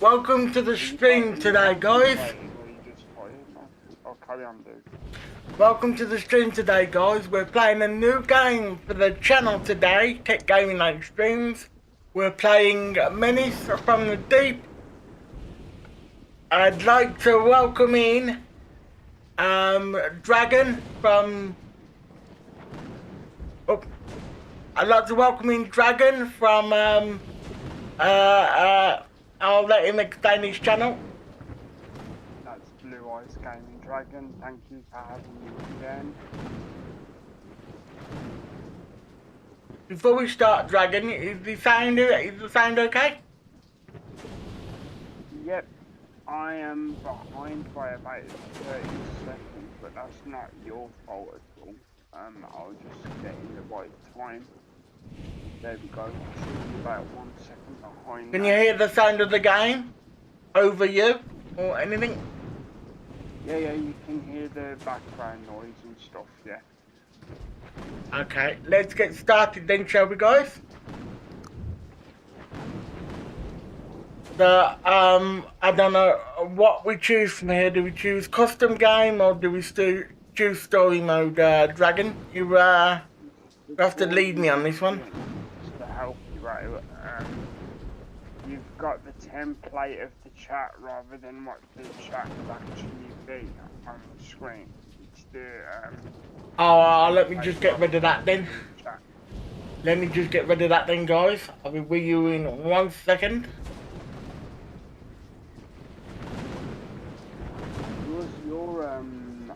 Welcome to the stream today, guys. I'll carry on, dude. Welcome to the stream today, guys. We're playing a new game for the channel today, Tech Gaming Night Streams. We're playing MENACE from the Deep. I'd like to welcome in Dragon from... Oh, I'd like to welcome in Dragon from... I'll let him explain his channel. That's Blue Eyes Gaming Dragon. Thank you for having me again. Before we start, Dragon, is the sound okay? Yep, I am behind by about 30 seconds, but that's not your fault at all. I'll just get in the right time. There we go. About 1 second behind. Can you hear the sound of the game over you or anything? Yeah, you can hear the background noise and stuff, yeah. Okay, let's get started then, shall we, guys? I don't know what we choose from here. Do we choose custom game or do we choose story mode, Dragon? You have to lead me on this one. Just to help you out, you've got the template of the chat rather than what the chat would actually be on the screen. It's the let me just get rid of that then. Let me just get rid of that then, guys. I'll be with you in 1 second. Your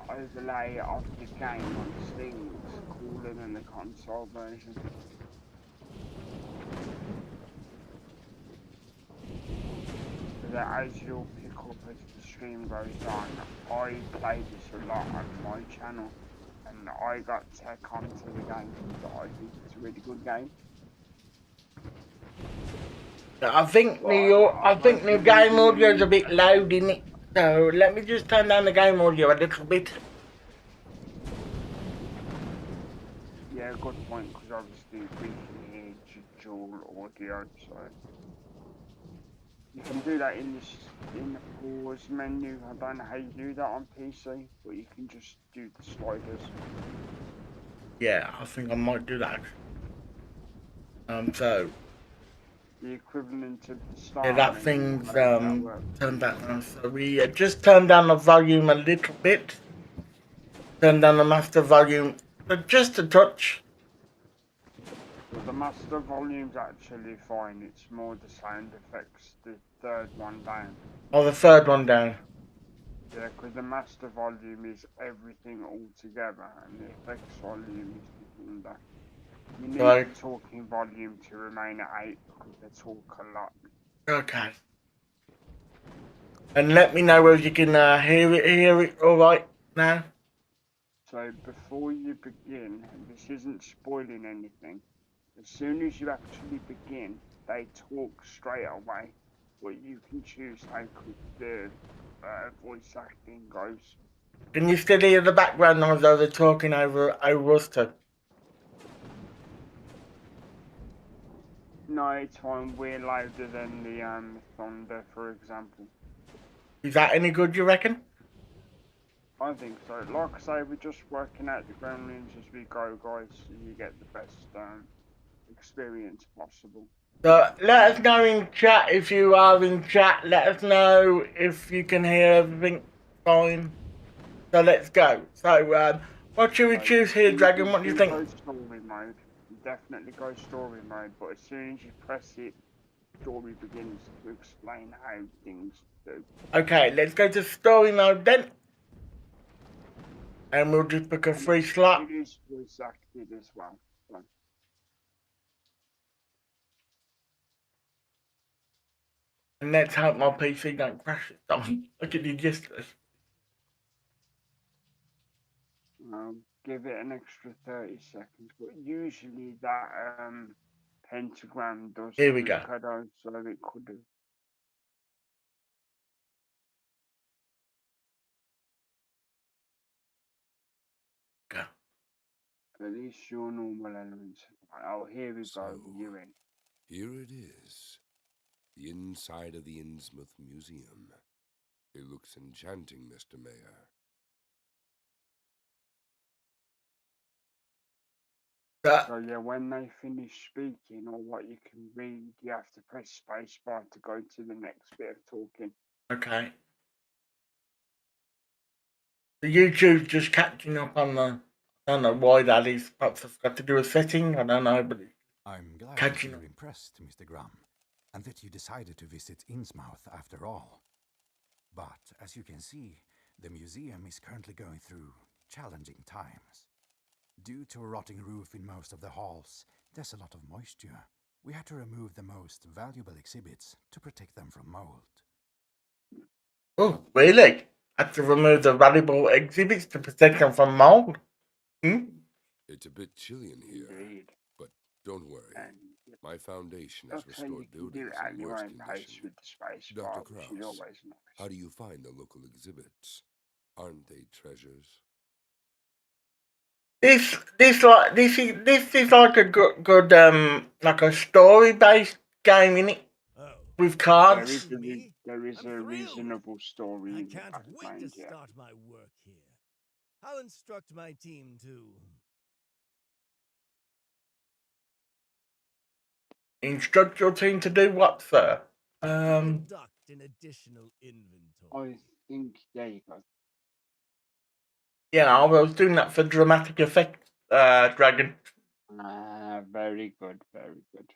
overlay of the game on Steam looks cooler than the console version. So that as you'll pick up as the stream goes on, I play this a lot on my channel, and I got tech onto the game, so I think it's a really good game. I think the game audio is a bit loud, isn't it? So let me just turn down the game audio a little bit. Yeah, good point, because obviously we can hear dual audio, so you can do that in the pause menu. I don't know how you do that on PC, but you can just do the sliders. Yeah, I think I might do that. So the equivalent of the start. Yeah, that thing's turned down. So we just turned down the volume a little bit. Turn down the master volume, but just a touch. Well, the master volume's actually fine. It's more the sound effects. The third one down. Oh, the third one down. Yeah, because the master volume is everything all together, and the effects volume is different. That. You need the talking volume to remain at 8 because they talk a lot. Okay. And let me know whether you can hear it all right now. So before you begin, this isn't spoiling anything. As soon as you actually begin, they talk straight away, but you can choose how the voice acting goes. Can you still hear the background noise though they're talking over us too? No, it's fine. We're louder than the thunder, for example. Is that any good, you reckon? I think so. Like I say, we're just working out the gremlins as we go, guys, so you get the best experience possible. So let us know in chat if you are in chat. Let us know if you can hear everything fine. So let's go. So what should we So choose here, Dragon? What do you do think? go story mode. Definitely go story mode, but as soon as you press it, story begins to explain how things do. Okay, let's go to story mode then. And we'll just book a And free slot. it is voice acted as well. So, And let's hope my PC don't crash it. Look at you just. give it an extra 30 seconds, but usually that pentagram does Here we go. flicker though, so it could have. Go. At least your normal elements. Oh, here we go. So, You're in. here it is. The inside of the Innsmouth Museum. It looks enchanting, Mr. Mayor. So yeah, when they finish speaking or what you can read, you have to press spacebar to go to the next bit of talking. Okay. The YouTube just catching up on the. I don't know why that is. Perhaps I've got to do a setting. I don't know, but I'm glad that catching you're up. impressed, Mr. Graham, and that you decided to visit Innsmouth after all. But as you can see, the museum is currently going through challenging times. Due to a rotting roof in most of the halls, there's a lot of moisture. We had to remove the most valuable exhibits to protect them from mold. Oh, really? Had to remove the valuable exhibits to protect them from mold? It's a bit chilly in here, Indeed. but don't worry. And My foundation has okay, you restored can do it buildings at in your worse own pace condition. with the space Dr. bar, which is Krauss, always nice. how do you find the local exhibits? Aren't they treasures? This is like a good like a story based game, innit? Oh, With you There cards. is include me? there is I'm a thrilled. reasonable story I in the can't wait to background, yeah. start my work here. I'll instruct my team to Instruct your team to do what, sir? conduct an additional inventory. I think there you go. Yeah, I was doing that for dramatic effect, Dragon. Very good, very good.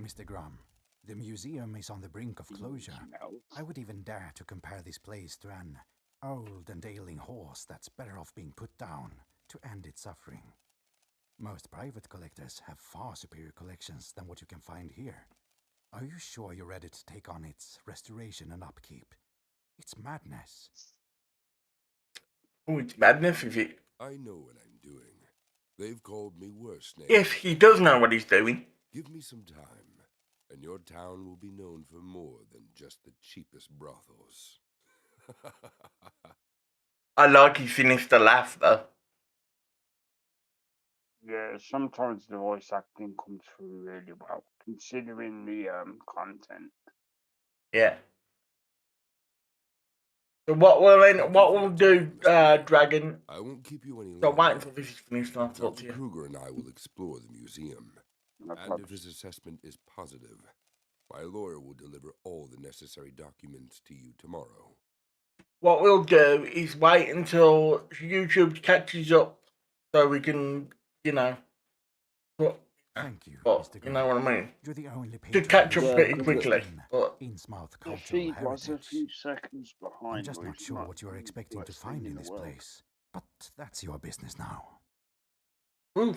Mr. Graham, the museum is on the brink of closure. Smells. I would even dare to compare this place to an old and ailing horse that's better off being put down to end its suffering. Most private collectors have far superior collections than what you can find here. Are you sure you're ready to take on its restoration and upkeep? It's madness. Oh, it's madness, is it? I know what I'm doing. They've called me worse names. Yes, he does know what he's doing. Give me some time, and your town will be known for more than just the cheapest brothels. I like his sinister laugh, though. Yeah, sometimes the voice acting comes through really well, considering the content. Yeah. So what we'll do, Dragon. I won't keep you any So longer. wait until this is finished and I'll talk to Dr. you. Kruger and I will explore the museum. No And problem. if his assessment is positive, my lawyer will deliver all the necessary documents to you tomorrow. What we'll do is wait until YouTube catches up so we can, you know, Thank you, but Mr. you Graham. know what I mean. You're the only To patron catch who's up Yeah, pretty really quickly, interested in but Innsmouth The cultural feed was a heritage. few seconds behind. I'm just but not it's sure what you were the expecting to worst thing find in the this world. place, but that's your business now. ooh,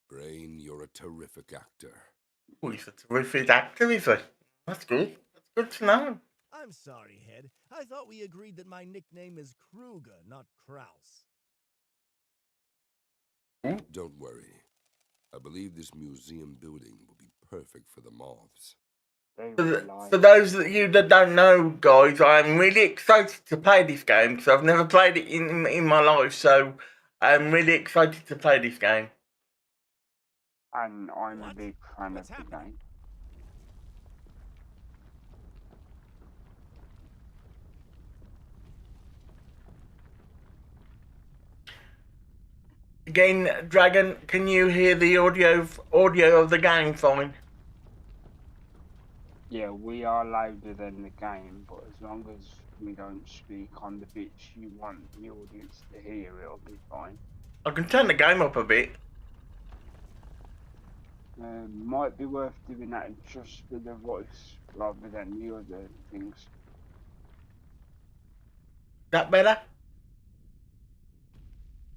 Brain, you're a terrific actor. he's a terrific actor, is he? That's good. That's good to know. I'm sorry, Head. I thought we agreed that my nickname is Kruger, not Kraus. Don't worry. I believe this museum building will be perfect for the moths. For those of you that don't know, guys, I'm really excited to play this game because I've never played it in my life, so I'm really excited to play this game. And I'm a What? big fan What's of the happening? game. Again, Dragon, can you hear the audio of the game fine? Yeah, we are louder than the game, but as long as we don't speak on the bits you want the audience to hear, it'll be fine. I can turn the game up a bit. Might be worth doing that just for the voice rather than the other things. That better?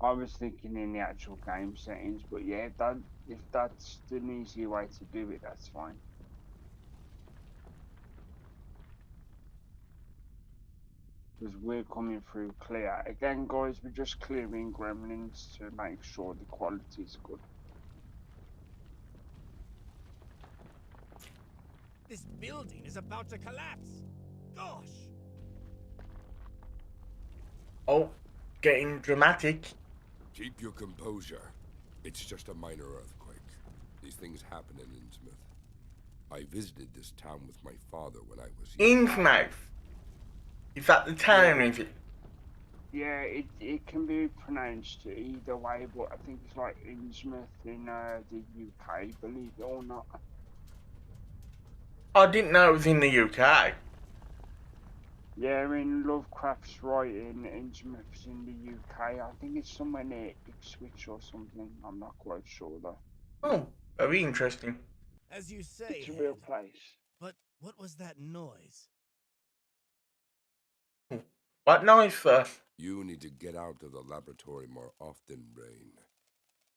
I was thinking in the actual game settings, but yeah, if that's an easy way to do it, that's fine. Because we're coming through clear. Again, guys, we're just clearing gremlins to make sure the quality is good. This building is about to collapse. Gosh! Oh, getting dramatic. Keep your composure. It's just a minor earthquake. These things happen in Innsmouth. I visited this town with my father when I was young. Innsmouth. Is that the town, is it? Yeah, it can be pronounced either way, but I think it's like Innsmouth in the UK, believe it or not. I didn't know it was in the UK. Yeah, in Lovecraft's writing, Innsmouth's in the UK. I think it's somewhere near Ipswich or something. I'm not quite sure though. Oh, very interesting. As you say, It's a real Head. place. But what was that noise? What noise, sir? You need to get out to the laboratory more often, Rain.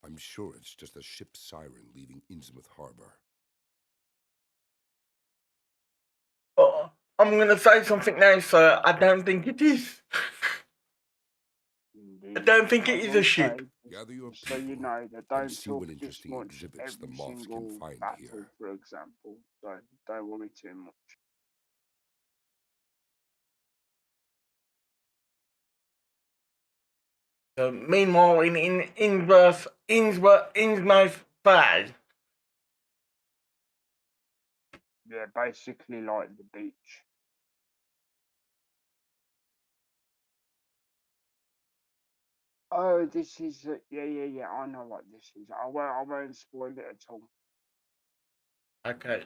I'm sure it's just a ship's siren leaving Innsmouth Harbor. Oh, I'm going to say something now, sir. I don't think it is. Indeed. I don't think it I is will a ship. say, Gather your so you people know, they and don't see talk what this interesting much exhibits the every moths can single find battle, here. for example. So don't worry too much. Meanwhile, in Innsmouth Bay. Yeah, basically like the beach. Oh, this is yeah. I know what this is. I won't spoil it at all. Okay.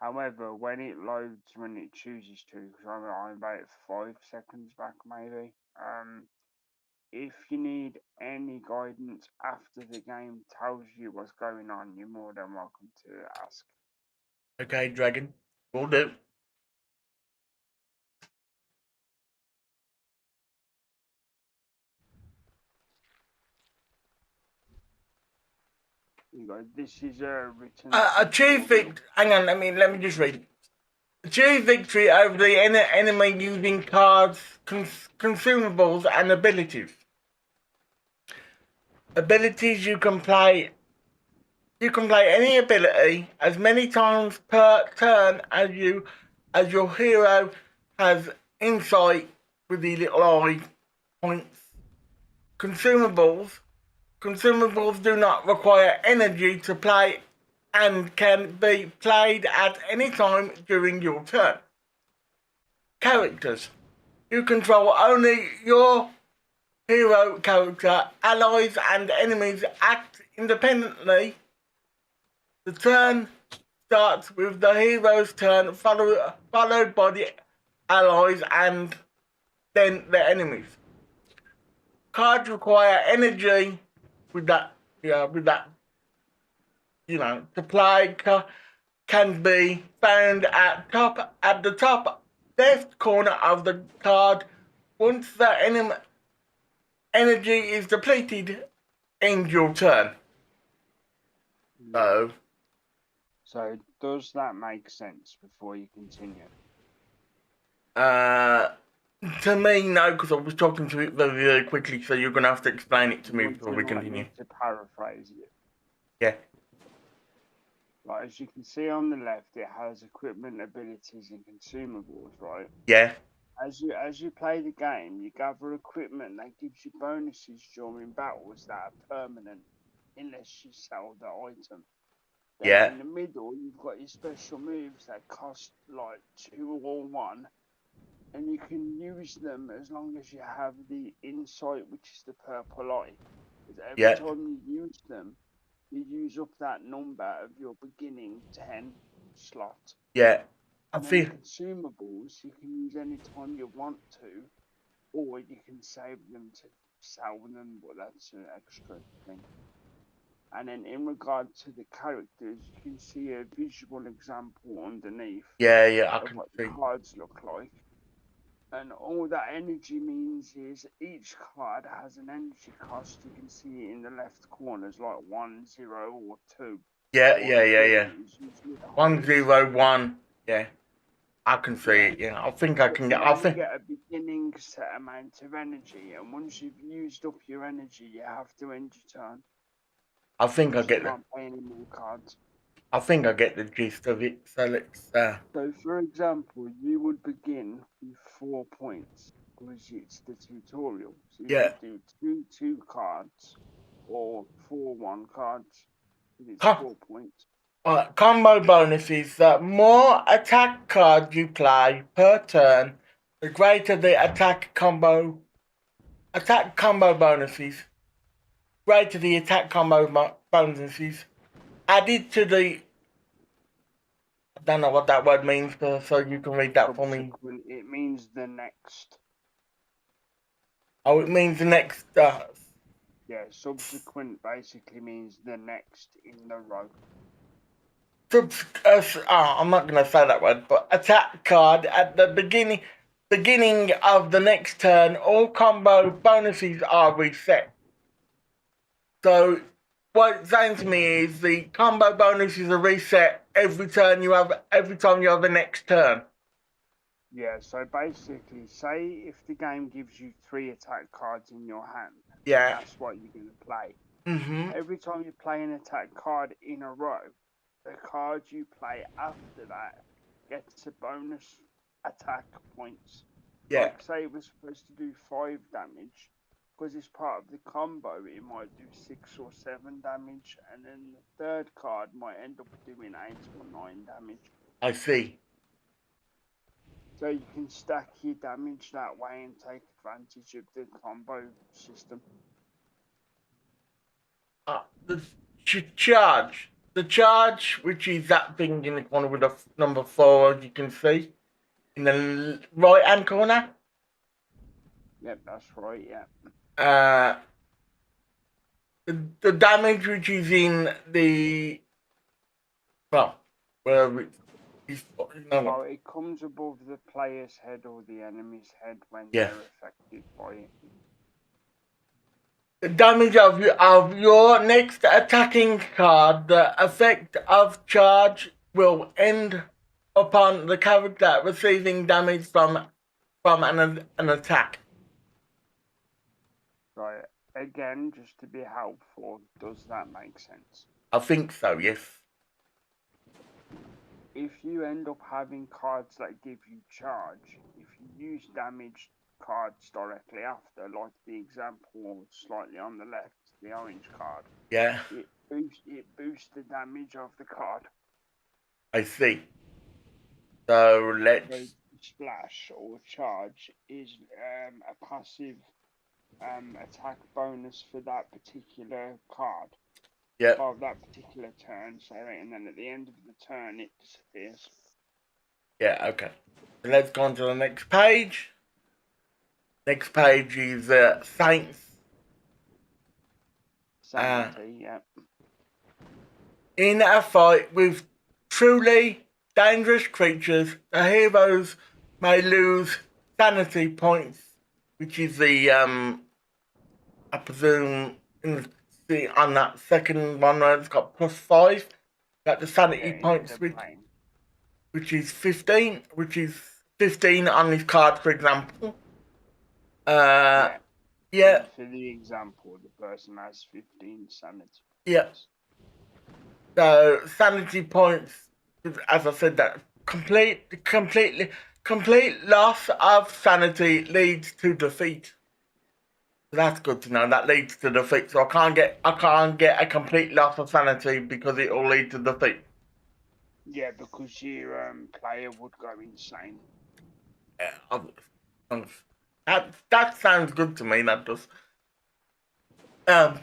However, when it loads, when it chooses to, because I'm about 5 seconds back maybe. If you need any guidance after the game tells you what's going on, you're more than welcome to ask. Okay, Dragon. Will do. You go. This is written. Achieve hang on, let me just read it. Achieve victory over the enemy using cards, consumables, and abilities. Abilities you can play any ability as many times per turn as your hero has insight with the little eye points. Consumables. Consumables do not require energy to play and can be played at any time during your turn. Characters. You control only your hero character. Allies and enemies act independently. The turn starts with the hero's turn, followed by the allies and then the enemies. Cards require energy with that, to play can be found at the top left corner of the card. Once the enemy energy is depleted, end your turn. Yeah. So does that make sense before you continue? To me, no, because I was talking to it very, very quickly, so you're going to have to explain it to me before we continue. To paraphrase it. Yeah. Like, as you can see on the left, it has equipment, abilities, and consumables, right? Yeah. As you play the game, you gather equipment that gives you bonuses during battles that are permanent, unless you sell the item. Then Yeah. in the middle, you've got your special moves that cost like 2 or 1, and you can use them as long as you have the insight, which is the purple eye. Because every Yeah. time you use them, you use up that number of your beginning 10 slot. Yeah. I And then feel. the consumables you can use any time you want to, or you can save them to sell them, but that's an extra thing. And then in regard to the characters, you can see a visual example underneath Yeah, I of can what the see. cards look like. And all that energy means is each card has an energy cost. You can see it in the left corners, like 1, 0, or 2, Yeah. or 3 is usually the highest. 101. Yeah. I can see Yeah. it. Yeah. I think I But can you get. I only think. get a beginning set amount of energy, and once you've used up your energy, you have to end your turn. I think I So you get the. can't play any more cards. I think I get the gist of it. So let's. So, for example, you would begin with 4 points because it's the tutorial. So you Yeah. could do two cards or 4 1 cards. It's Com- 4 points. combo bonuses. The more attack cards you play per turn, the greater the attack combo. Attack combo bonuses. Greater the attack combo bonuses. Added to the. I don't know what that word means, so you can read that for me. Subsequent, it means the next. Oh, it means the next. Yeah, subsequent basically means the next in the row. I'm not going to say that word, but attack card at the beginning of the next turn. All combo bonuses are reset. So what it's saying to me is the combo bonuses are reset every time you have the next turn. Yeah, so basically, say if the game gives you 3 attack cards in your hand, Yeah. that's what you're going to play. Mhm. Every time you play an attack card in a row, the card you play after that gets a bonus attack points. Yeah. Like, say it was supposed to do 5 damage, because it's part of the combo, it might do 6 or 7 damage, and then the third card might end up doing 8 or 9 damage. I see. So you can stack your damage that way and take advantage of the combo system. The charge. The charge, which is that thing in the corner with the number 4, as you can see, in the right hand corner. Yep, that's right, yeah. The damage which is in the wherever it's Oh, it comes above the player's head or the enemy's head when they're affected by it. The damage of your next attacking card. The effect of charge will end upon the character receiving damage from an attack. So again, just to be helpful, does that make sense? I think so. Yes. If you end up having cards that give you charge, if you use damage cards directly after, like the example slightly on the left, the orange card, Yeah. it boosts the damage of the card. I see. So let's. Splash or charge is a passive attack bonus for that particular card. Yeah. Of that particular turn, sorry, and then at the end of the turn it disappears. Yeah. Okay. So let's go on to the next page. Next page is Saints. Sanity, yeah. In a fight with truly dangerous creatures, the heroes may lose sanity points, which is the I presume on that second one where it's got +5, got the sanity points which is 15, which is 15 on this card, for example. Yeah. For the example, the person has 15 sanity points. Yeah. So sanity points, as I said, that complete loss of sanity leads to defeat. That's good to know. That leads to defeat. So I can't get a complete loss of sanity because it will lead to defeat. Yeah, because your player would go insane. That sounds good to me. That does.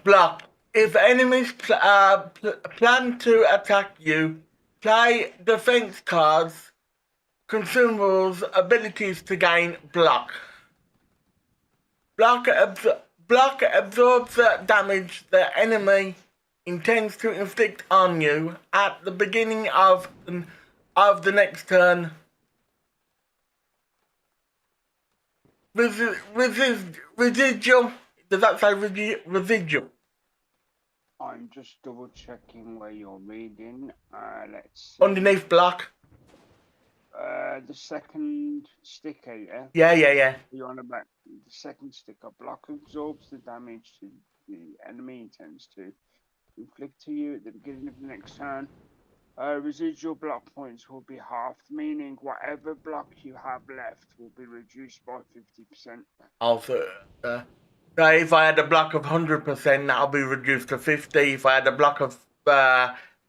Block. If enemies plan to attack you, play defense cards, consumables, abilities to gain block. Block absorbs the damage the enemy intends to inflict on you at the beginning of the next turn. Residual. Does that say residual? I'm just double checking where you're reading. Let's see. Underneath block. The second sticker, yeah? Yeah. You're on about the second sticker. Block absorbs the damage to the enemy intends to inflict to you at the beginning of the next turn. Residual block points will be halved, meaning whatever block you have left will be reduced by 50%. Also, so if I had a block of 100%, that'll be reduced to 50. If I had a block of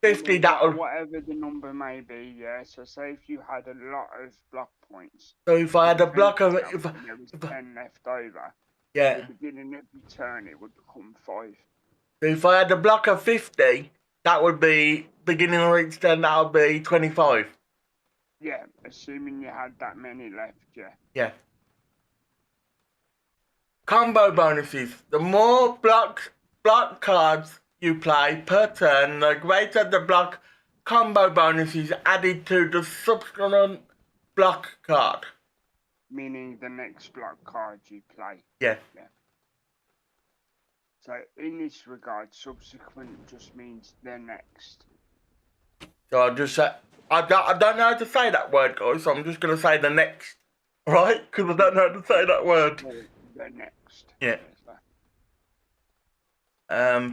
50, that'll. Whatever the number may be, yeah. So say if you had a lot of block points. So if I had a block of, there was 10 left over. yeah. At the beginning of your turn, it would become 5. So if I had a block of 50, that would be beginning of each turn. That would be 25. Yeah, assuming you had that many left, yeah. Yeah. Combo bonuses. The more block cards you play per turn, the greater the block combo bonuses added to the subsequent block card. Meaning the next block card you play. Yeah. So in this regard, subsequent just means the next. So I'll just say, I don't know how to say that word, guys, so I'm just going to say the next. Right? Because I don't know how to say that word. The next. Yeah.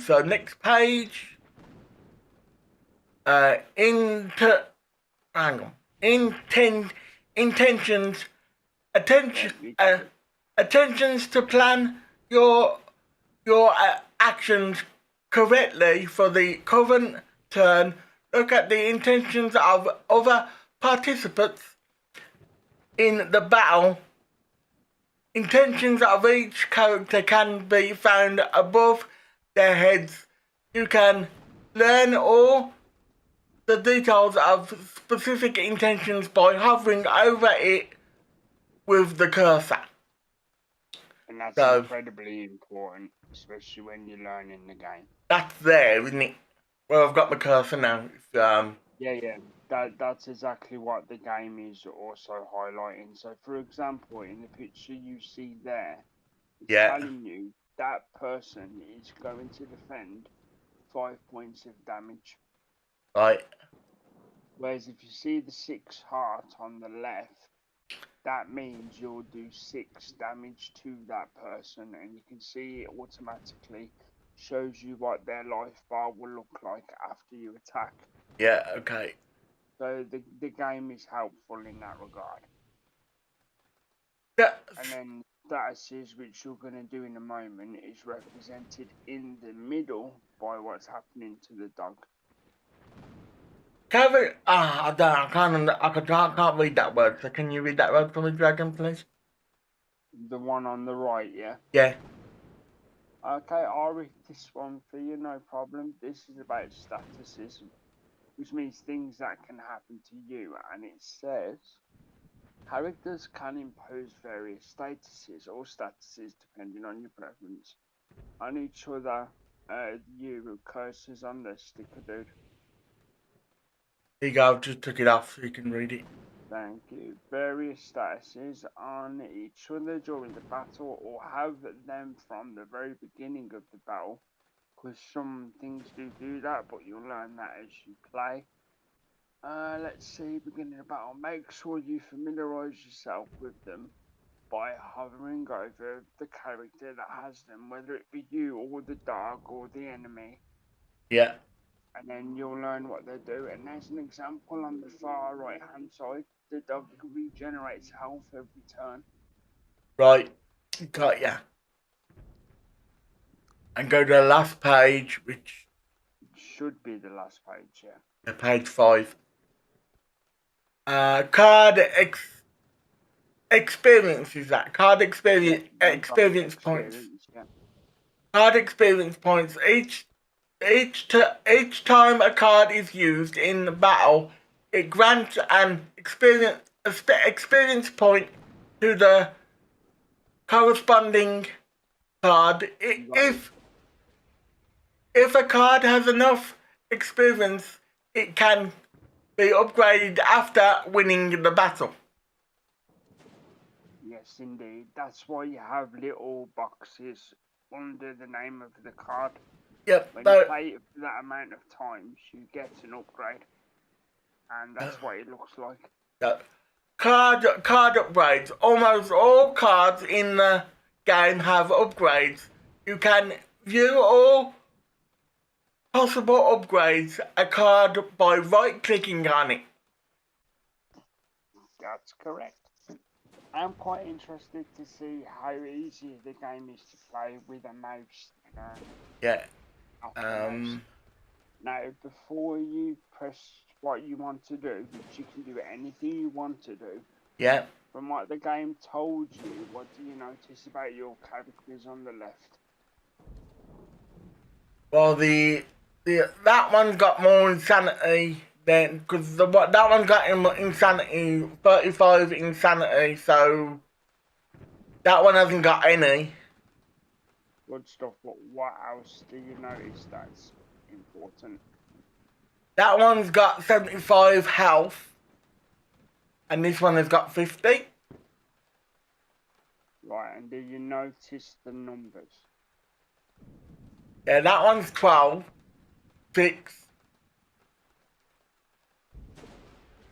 So next page. Intentions. Attentions to plan your actions correctly for the current turn. Look at the intentions of other participants in the battle. Intentions of each character can be found above their heads. You can learn all the details of specific intentions by hovering over it with the cursor. And that's incredibly important, especially when you're learning the game. That's there, isn't it? Well, I've got my cursor now. Yeah. That's exactly what the game is also highlighting. So, for example, in the picture you see there, it's telling you that person is going to defend 5 points of damage. Right. Whereas if you see the 6 heart on the left, that means you'll do 6 damage to that person, and you can see it automatically shows you what their life bar will look like after you attack. Yeah, okay. So the game is helpful in that regard. And then statuses, which you're going to do in a moment, is represented in the middle by what's happening to the dog. I can't read that word. So can you read that word for me, Dragon, please? The one on the right, yeah? Yeah. Okay, I'll read this one for you, no problem. This is about statuses, which means things that can happen to you. And it says, characters can impose various statuses or statuses, depending on your preference, on each other. You cursors on the sticker, dude. Here you go, I've just took it off so you can read it. Thank you. Various statuses on each other during the battle, or have them from the very beginning of the battle, because some things do that, but you'll learn that as you play. Let's see, beginning of battle. Make sure you familiarise yourself with them by hovering over the character that has them, whether it be you or the dog or the enemy. Yeah. And then you'll learn what they do. And there's an example on the far right hand side. The dog regenerates health every turn. Right. Got ya. And go to the last page, which should be the last page, yeah. Page 5. Card experience is that? Card experience, Yeah, experience points. Yeah. Card experience points. Each time a card is used in the battle, it grants an experience point to the corresponding card. Right. If a card has enough experience, it can be upgraded after winning the battle. Yes, indeed. That's why you have little boxes under the name of the card. Yep. When you So, play it for that amount of times, you get an upgrade, and that's what it looks like. card upgrades. Almost all cards in the game have upgrades. You can view all possible upgrades a card by right-clicking on it. That's correct. I'm quite interested to see how easy the game is to play with a mouse. Yeah. Mouse. Now, before you press what you want to do, which you can do anything you want to do, Yeah. from what the game told you, what do you notice about your characters on the left? Well, that one's got more insanity than because that one got insanity 35 insanity, so that one hasn't got any. Good stuff, but what else do you notice that's important? That one's got 75 health, and this one has got 50. Right, and do you notice the numbers? Yeah, that one's 12, 6,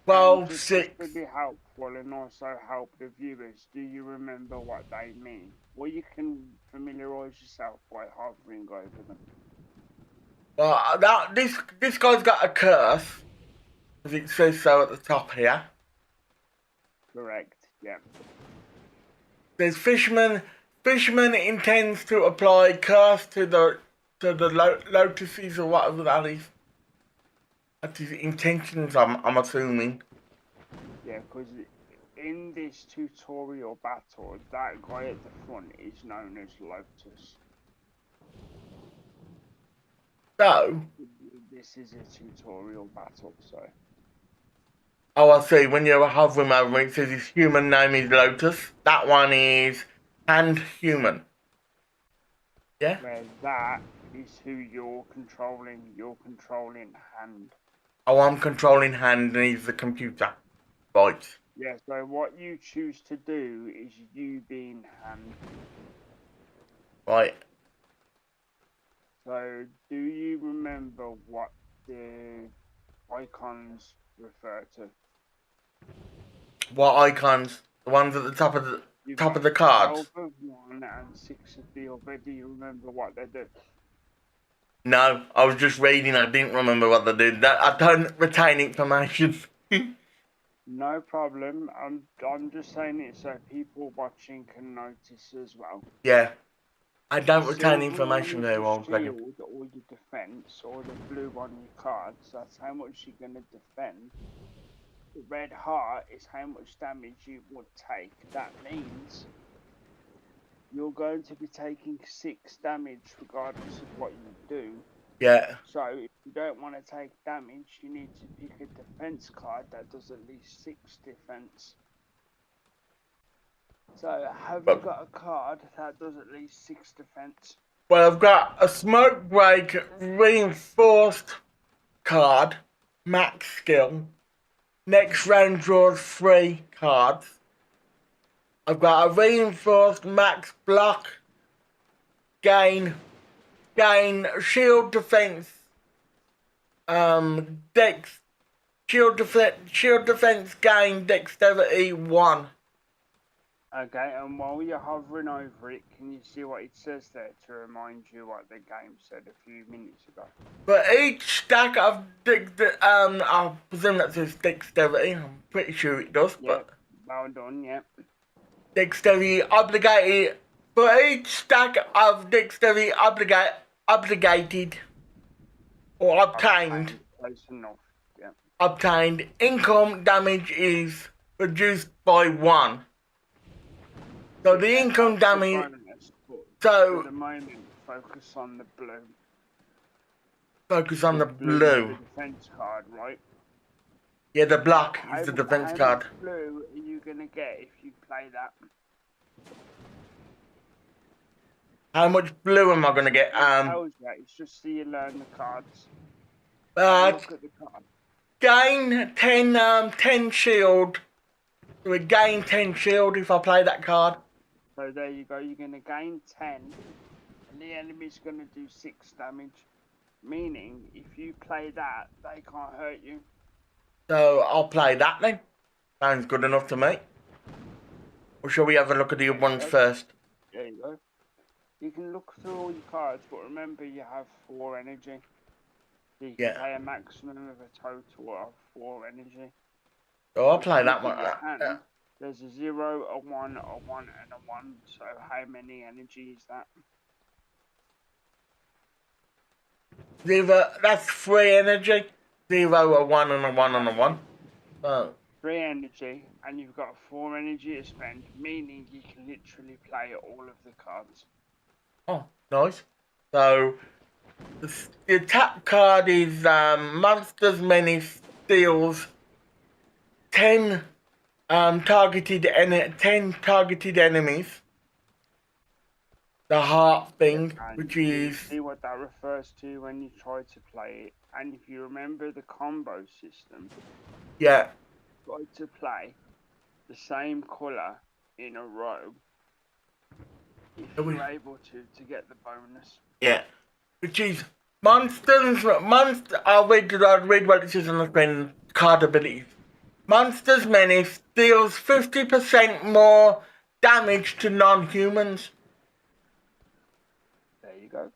12, Just 6. to be helpful and also help the viewers, do you remember what they mean? Well, you can familiarise yourself by hovering over them. Well, this guy's got a curse, as it says so at the top here. Correct, yeah. There's Fisherman. Fisherman intends to apply curse to the lotuses or whatever that is. That's his intentions, I'm assuming. Yeah, because in this tutorial battle, that guy at the front is known as Lotus. So, This is a tutorial battle, so. oh, I see. When you're hovering over it, it says his human name is Lotus. That one is Hand Human. Yeah? Where that is who you're controlling Hand. Oh, I'm controlling Hand and he's the computer. Right. Yeah, so what you choose to do is you being Hand. Right. So, do you remember what the icons refer to? What icons? The ones at the top of the cards? 12 of one and 6 of the other. Do you remember what they do? No, I was just reading. I didn't remember what they did. I don't retain information. No problem. I'm just saying it so people watching can notice as well. Yeah. I don't The retain silver information one is very your well. shield or your defense, or the blue on your cards. That's how much you're gonna defend. The red heart is how much damage you would take. That means you're going to be taking 6 damage regardless of what you do. Yeah. So if you don't want to take damage, you need to pick a defense card that does at least 6 defense. So have you got a card that does at least 6 defense? Well, I've got a Smoke Break Reinforced card, max skill. Next round draws 3 cards. I've got a Reinforced Max Block, gain shield defense, shield defense gain dexterity 1. Okay, and while you're hovering over it, can you see what it says there to remind you what the game said a few minutes ago? For each stack of I presume that says dexterity. I'm pretty sure it does, Yep, but well done, yep. dexterity obligated. For each stack of dexterity obligated or obtained, Close enough, yep. obtained income damage is reduced by 1. So the Yeah, income that's a damage. bonus, but So for the moment, focus on the blue. focus on the Because blue is blue. the defense card, right? Yeah, the block is How, the defense how card. much blue are you going to get if you play that? How much blue am I gonna get? It tells you, it's just so you learn the cards. Have a Uh, look at the card. gain 10 shield. So we gain 10 shield if I play that card. So there you go, you're going to gain 10, and the enemy's going to do 6 damage. Meaning, if you play that, they can't hurt you. So I'll play that then. Sounds good enough to me. Or shall we have a look at the other ones first? There you go. You can look through all your cards, but remember you have 4 energy. So you can play a maximum of a total of 4 energy. So I'll If play you that look one. at your hand, there's a 0, a 1, a 1, and a 1. So how many energy is that? 0, that's 3 energy. 0, a 1, and a 1, and a 1. Oh. 3 energy, and you've got 4 energy to spend, meaning you can literally play all of the cards. Oh, nice. So the attack card is Monsters Menace deals 10 targeted enemies. The heart thing, And which you is see what that refers to when you try to play it. And if you remember the combo system, yeah, try to play the same colour in a row if you're able to get the bonus. Yeah, which is monsters. I'll read what it says on the screen. Card abilities. Monsters Menace deals 50% more damage to non-humans. There you go.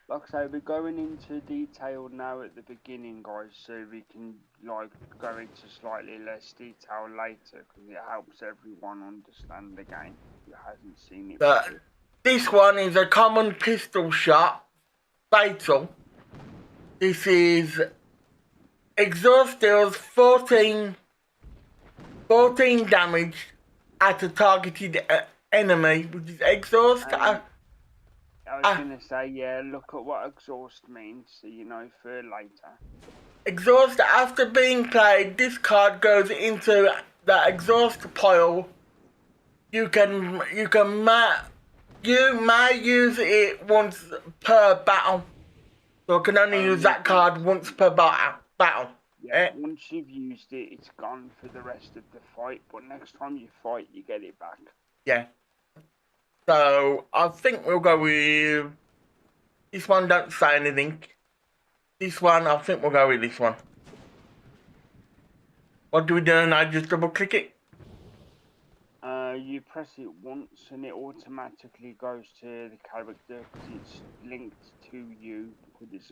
Like I say, we're going into detail now at the beginning, guys, so we can like go into slightly less detail later because it helps everyone understand the game who hasn't seen it before. This one is a common pistol shot, fatal. This is exhaust deals 14 damage at a targeted enemy, which is exhaust. I was going to say, yeah, look at what exhaust means so you know for later. Exhaust, after being played, this card goes into the exhaust pile. You may use it once per battle. So I can only use that card once per battle. Yeah, once you've used it, it's gone for the rest of the fight, but next time you fight, you get it back. Yeah. So I think we'll go with this one. Don't say anything. This one, I think we'll go with this one. What do we do? And I just double click it. You press it once and it automatically goes to the character because it's linked to you. Because it's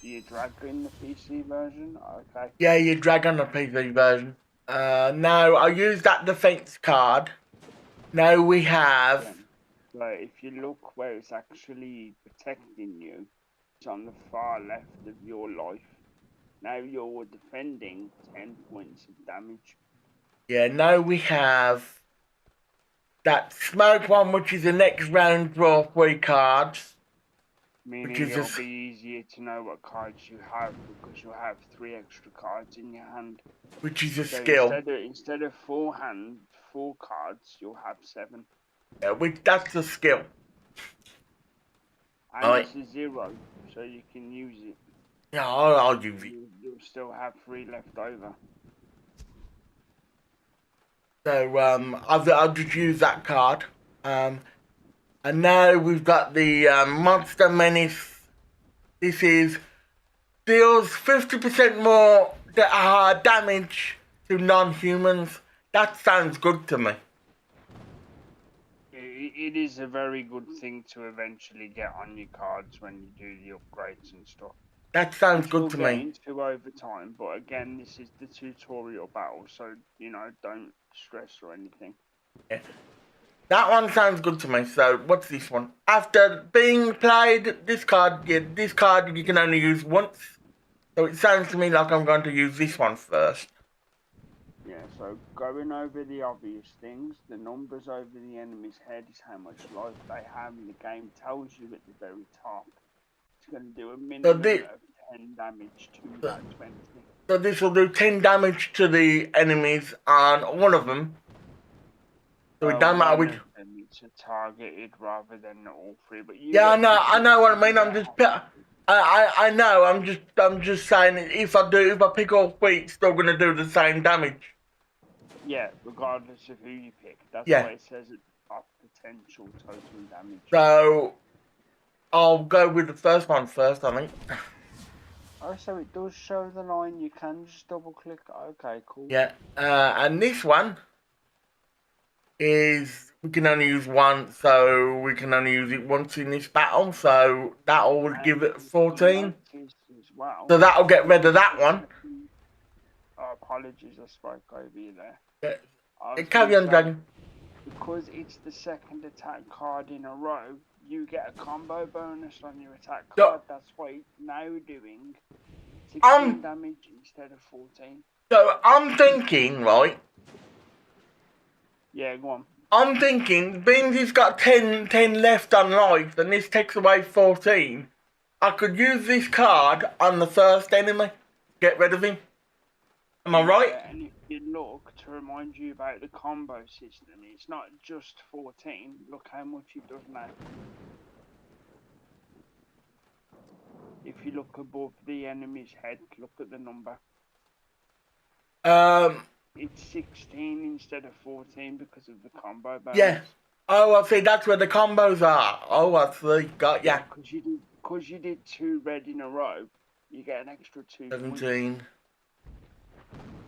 do you drag in the PC version? Okay. Yeah, you drag on the PC version. Now I use that defense card. Now we have. So if you look where it's actually protecting you, it's on the far left of your life. Now you're defending 10 points of damage. Yeah, now we have that smoke one, which is the next round draw 3 cards. Meaning it'll be easier to know what cards you have because you'll have 3 extra cards in your hand. Which is a skill. Instead of 4 cards, you'll have 7. Yeah, that's a skill. And it's a 0, so you can use it. Yeah, I'll use it. You'll still have 3 left over. So I'll just use that card. And now we've got the Monster Menace. This is deals 50% more damage to non-humans. That sounds good to me. It is a very good thing to eventually get on your cards when you do the upgrades and stuff. That sounds good to me. We'll get into over time, but again, this is the tutorial battle, so, you know, don't stress or anything. Yeah. That one sounds good to me. So, what's this one? After being played, this card you can only use once. So it sounds to me like I'm going to use this one first. Yeah, so going over the obvious things, the numbers over the enemy's head is how much life they have, and the game tells you at the very top. It's going to do a So minimum this, of 10 damage to that 20. so this will do 10 damage to the enemies on one of them. So it don't matter One which. of them is targeted rather than all three, but you Yeah, get to I pick know what I who mean. you I'm just, have. I know. I'm just saying. If I pick all three, it's still gonna do the same damage. Yeah, regardless of who you pick. That's Yeah. why it says at the top potential total damage. So I'll go with the first one first. I think. Oh, so it does show the line. You can just double click. Okay, cool. Yeah. And this one is we can only use one, so we can only use it once in this battle. So that will give it And if you 14. notice as well, So that'll get rid of because that the one. second- oh, apologies, I spoke over you there. Yeah. I was going Carry to on, say, Dragon. because it's the second attack card in a row, you get a combo bonus on your attack So card. That's why it's now doing 16 I'm damage instead of 14. so I'm thinking, right? Yeah, go on. I'm thinking, being he's got 10 left on life, and this takes away 14, I could use this card on the first enemy, get rid of him. Am I right? Yeah, and if you look, to remind you about the combo system, it's not just 14. Look how much it does now. If you look above the enemy's head, look at the number. It's 16 instead of 14 because of the combo bonus. Yeah. Oh, I see, that's where the combos are. Oh, I see, got ya. Yeah, because you did 2 red in a row, you get an extra 2 points.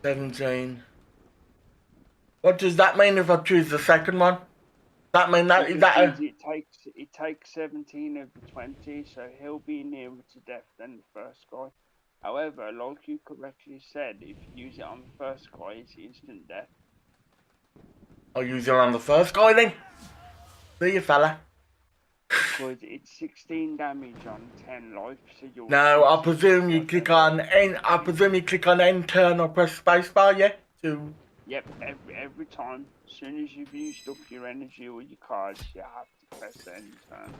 17. What does that mean if I choose the second one? That mean that It is just that means it takes 17 of the 20, so he'll be nearer to death than the first guy. However, like you correctly said, if you use it on the first guy, it's instant death. I'll use it on the first guy then. See you, fella. Because it's 16 damage on 10 life, so you're No, I 6 presume you click on I presume you click on enter or press spacebar, yeah? To Yep, every time. As soon as you've used up your energy or your cards, you have to press enter.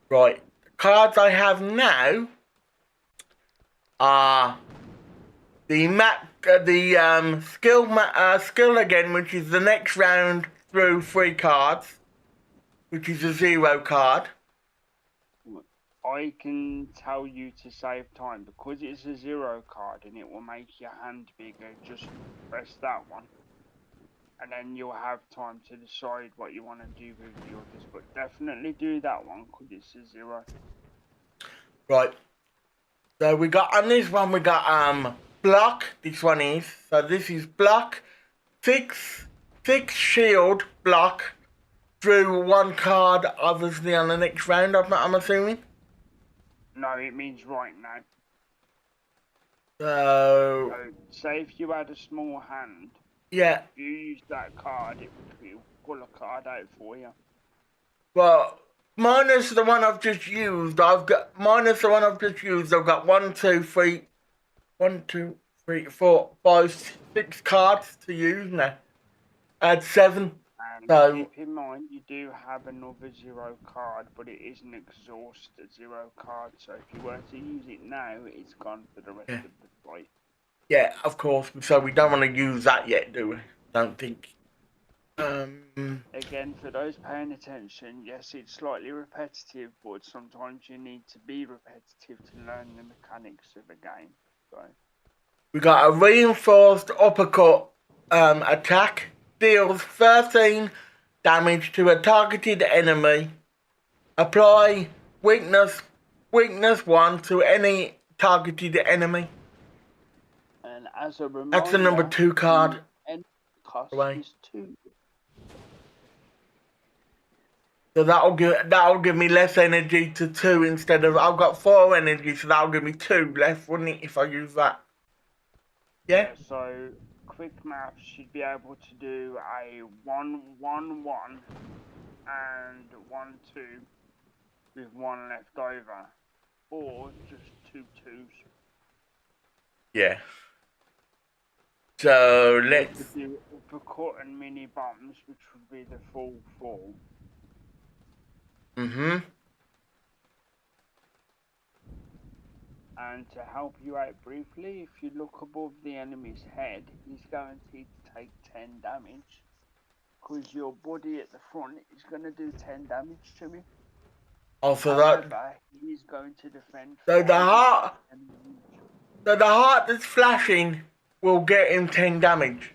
right. The cards I have now are the skill again, which is the next round through 3 cards, which is a 0 card. I can tell you to save time because it's a 0 card and it will make your hand bigger. Just press that one, and then you'll have time to decide what you want to do with the others. But definitely do that one because it's a 0. Right. So we got on this one we got block. This one is so this is block 6 shield block. Drew 1 card, obviously, on the next round, I'm assuming. No, it means right now. So, say if you had a small hand, yeah. if you use that card, it will pull a card out for you. Well, minus the one I've just used, I've got 1, 2, 3, 4, 5, 6 cards to use now. Add 7. And So, keep in mind, you do have another 0 card, but it is an exhaust 0 card. So if you were to use it now, it's gone for the rest of the fight. yeah, of course. So we don't want to use that yet, do we? Don't think. Again, for those paying attention, yes, it's slightly repetitive, but sometimes you need to be repetitive to learn the mechanics of a game. So We got a reinforced uppercut attack. Deals 13 damage to a targeted enemy. Apply weakness 1 to any targeted enemy. and as a reminder, That's the number 2 card. And cost away. is 2. So that'll give me less energy to 2 instead of I've got 4 energy, so that'll give me 2 left, wouldn't it, if I use that? Yeah? So quick maths should be able to do a 1, 1, 1 and 1, 2 with 1 left over, or just 2 2s. Yeah. So You let's. could do uppercut and mini bombs, which would be the full form. And to help you out briefly, if you look above the enemy's head, he's guaranteed to take 10 damage. Because your buddy at the front is going to do 10 damage to me. Also that. However, he's going to defend So 5 the heart. with 10 damage. So the heart that's flashing will get him 10 damage.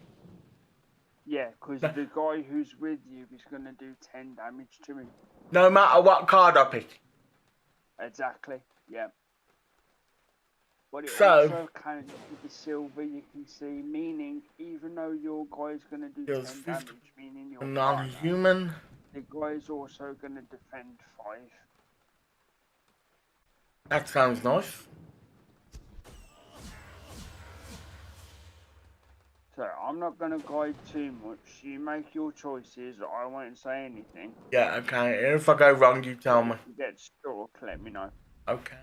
Yeah, because the guy who's with you is going to do 10 damage to me. No matter what card I pick. Exactly, yeah. But it So also counts with the silver, you can see, meaning even though your guy's going to do 10 damage, meaning your partner, non-human. the guy's also going to defend 5. That sounds nice. So I'm not going to guide too much. You make your choices. I won't say anything. Yeah, okay. If I go wrong, you tell me. If you get stuck, let me know. Okay.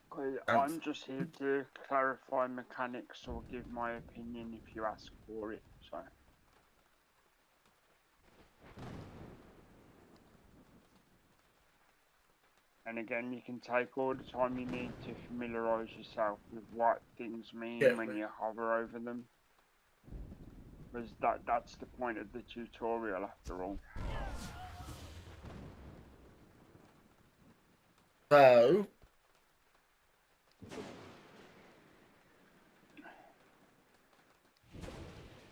Because I'm just here to clarify mechanics or give my opinion if you ask for it. So. And again, you can take all the time you need to familiarise yourself with what things mean when you hover over them. Because that's the point of the tutorial after all. So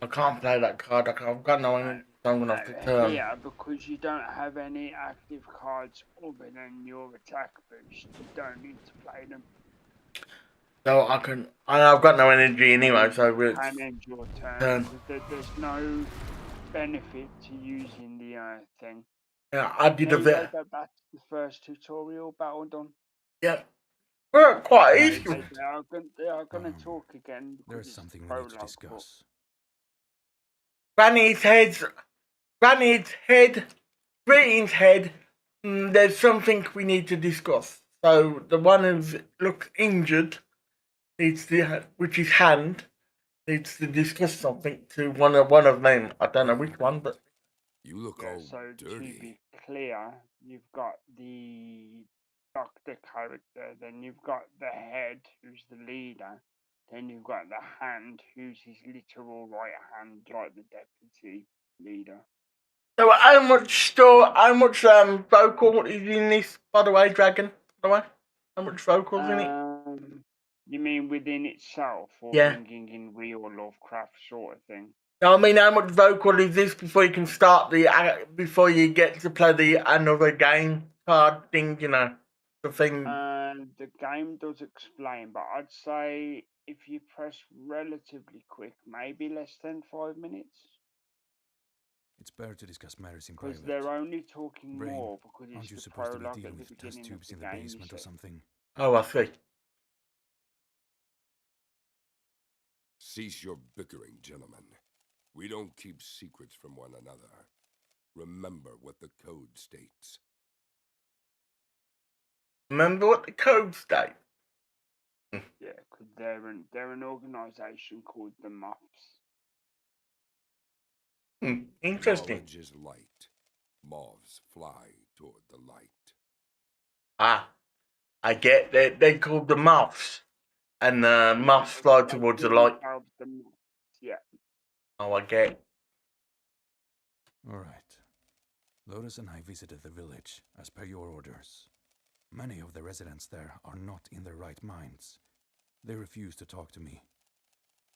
I can't play that card. I've got no energy, so I'm gonna have to turn. Yeah, because you don't have any active cards other than your attack boost, you don't need to play them. So I can. I've got no energy anyway, so You it's can end your turn. There's no benefit to using the thing. Yeah, I did There a you bit. go, that's the first tutorial battle done. Yeah. Well, quite They easy. are going to talk again. There's something we need to discuss. Granny's head, Greetings head. There's something we need to discuss. So the one who looks injured which is hand, needs to discuss something to one of them. I don't know which one, but you look all so dirty. To be clear, you've got the doctor character, then you've got the head, who's the leader, then you've got the hand, who's his literal right hand, like the deputy leader. So how much vocal is in this, by the way, Dragon? By the way, how much vocals in it? You mean within itself, or Yeah. bringing in real Lovecraft sort of thing? No, I mean, how much vocal is this before you can start before you get to play the another game card thing? You know, the thing. The game does explain, but I'd say if you press relatively quick, maybe less than 5 minutes. It's better to discuss matters in private. Because they're only talking Brain, more because aren't it's you the supposed to be prologue dealing at the with test beginning of tubes the in the game. basement or something? Oh, I see. Cease your bickering, gentlemen. We don't keep secrets from one another. Remember what the code states. Remember what the code states? Yeah, because they're an organisation called the Moths. Interesting. Knowledge is light. Moths fly toward the light. Ah, I get that they're called the moths, and the moths fly towards the light. Yeah. Oh, I get. All right. Lotus and I visited the village, as per your orders. Many of the residents there are not in their right minds. They refuse to talk to me.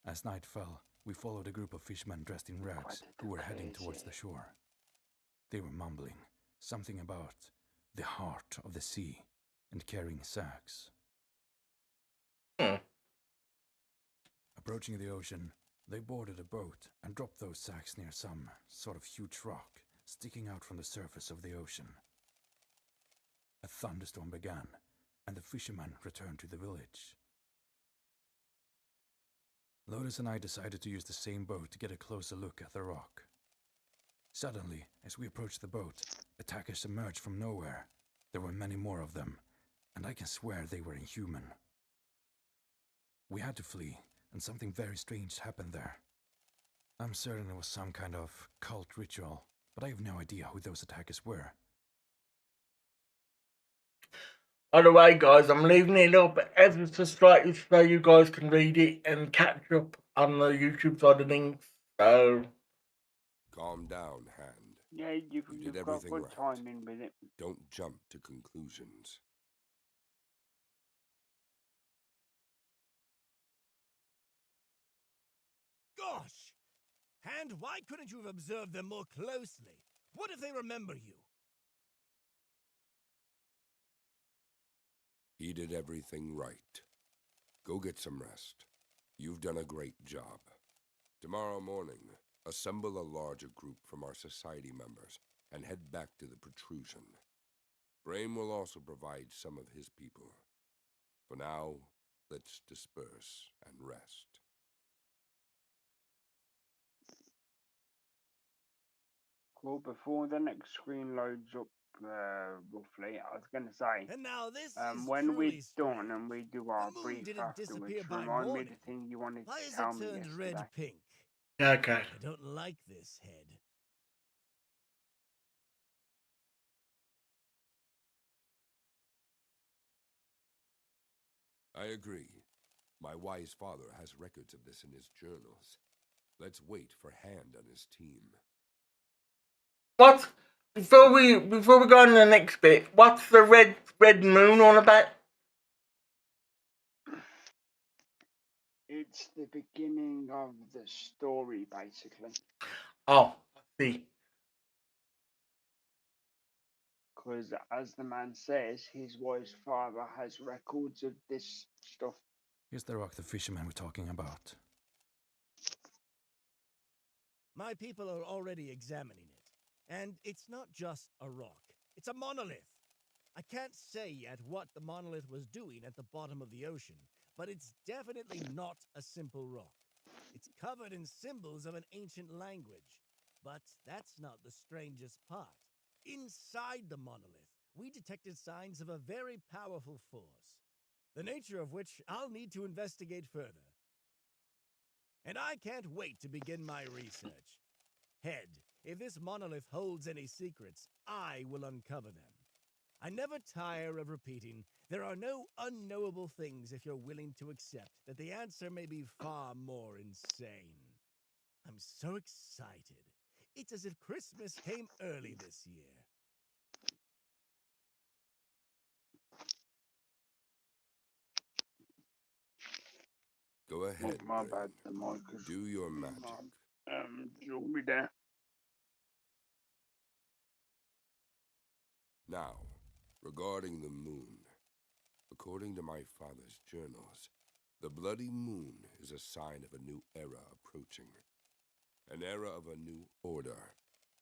As night fell, we followed a group of fishermen dressed in rags who were heading towards the shore. They were mumbling something about the heart of the sea and carrying sacks. Approaching the ocean, they boarded a boat and dropped those sacks near some sort of huge rock sticking out from the surface of the ocean. A thunderstorm began, and the fishermen returned to the village. Lotus and I decided to use the same boat to get a closer look at the rock. Suddenly, as we approached the boat, attackers emerged from nowhere. There were many more of them, and I can swear they were inhuman. We had to flee, and something very strange happened there. I'm certain it was some kind of cult ritual, but I have no idea who those attackers were. By the way, guys, I'm leaving it up ever so slightly so you guys can read it and catch up on the YouTube side of things. So, Calm down, Hand. Yeah, You did you've got everything good right. timing with it. Don't jump to conclusions. Gosh! Hand, why couldn't you have observed them more closely? What if they remember you? He did everything right. Go get some rest. You've done a great job. Tomorrow morning, assemble a larger group from our society members and head back to the protrusion. Brame will also provide some of his people. For now, let's disperse and rest. Well, before the next screen loads up, roughly, I was going to say, And now this is when we're truly done strange. and we do The our moon brief didn't afterwards, disappear by remind me of morning. the thing you wanted Why to has tell it me turned yesterday. red-pink? okay. I don't like this, Head. I agree. My wise father has records of this in his journals. Let's wait for Hand and his team. What? Before we go on to the next bit, what's the red moon on about? It's the beginning of the story, basically. Oh, I see. Because, as the man says, his wise father has records of this stuff. Here's the rock the fishermen were talking about. My people are already examining it. And it's not just a rock. It's a monolith. I can't say yet what the monolith was doing at the bottom of the ocean, but it's definitely not a simple rock. It's covered in symbols of an ancient language. But that's not the strangest part. Inside the monolith, we detected signs of a very powerful force, the nature of which I'll need to investigate further. And I can't wait to begin my research. Head, if this monolith holds any secrets, I will uncover them. I never tire of repeating, there are no unknowable things if you're willing to accept that the answer may be far more insane. I'm so excited. It's as if Christmas came early this year. Go ahead, My Brame. bad, the mic is... Do your magic. Jewelry there. Now, regarding the moon. According to my father's journals, the bloody moon is a sign of a new era approaching. An era of a new order,